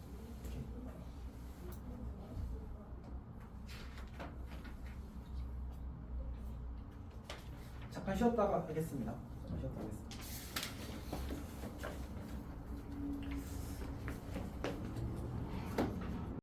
이렇게. 잠깐 쉬었다가 하겠습니다. 잠깐 쉬었다가 하겠습니다.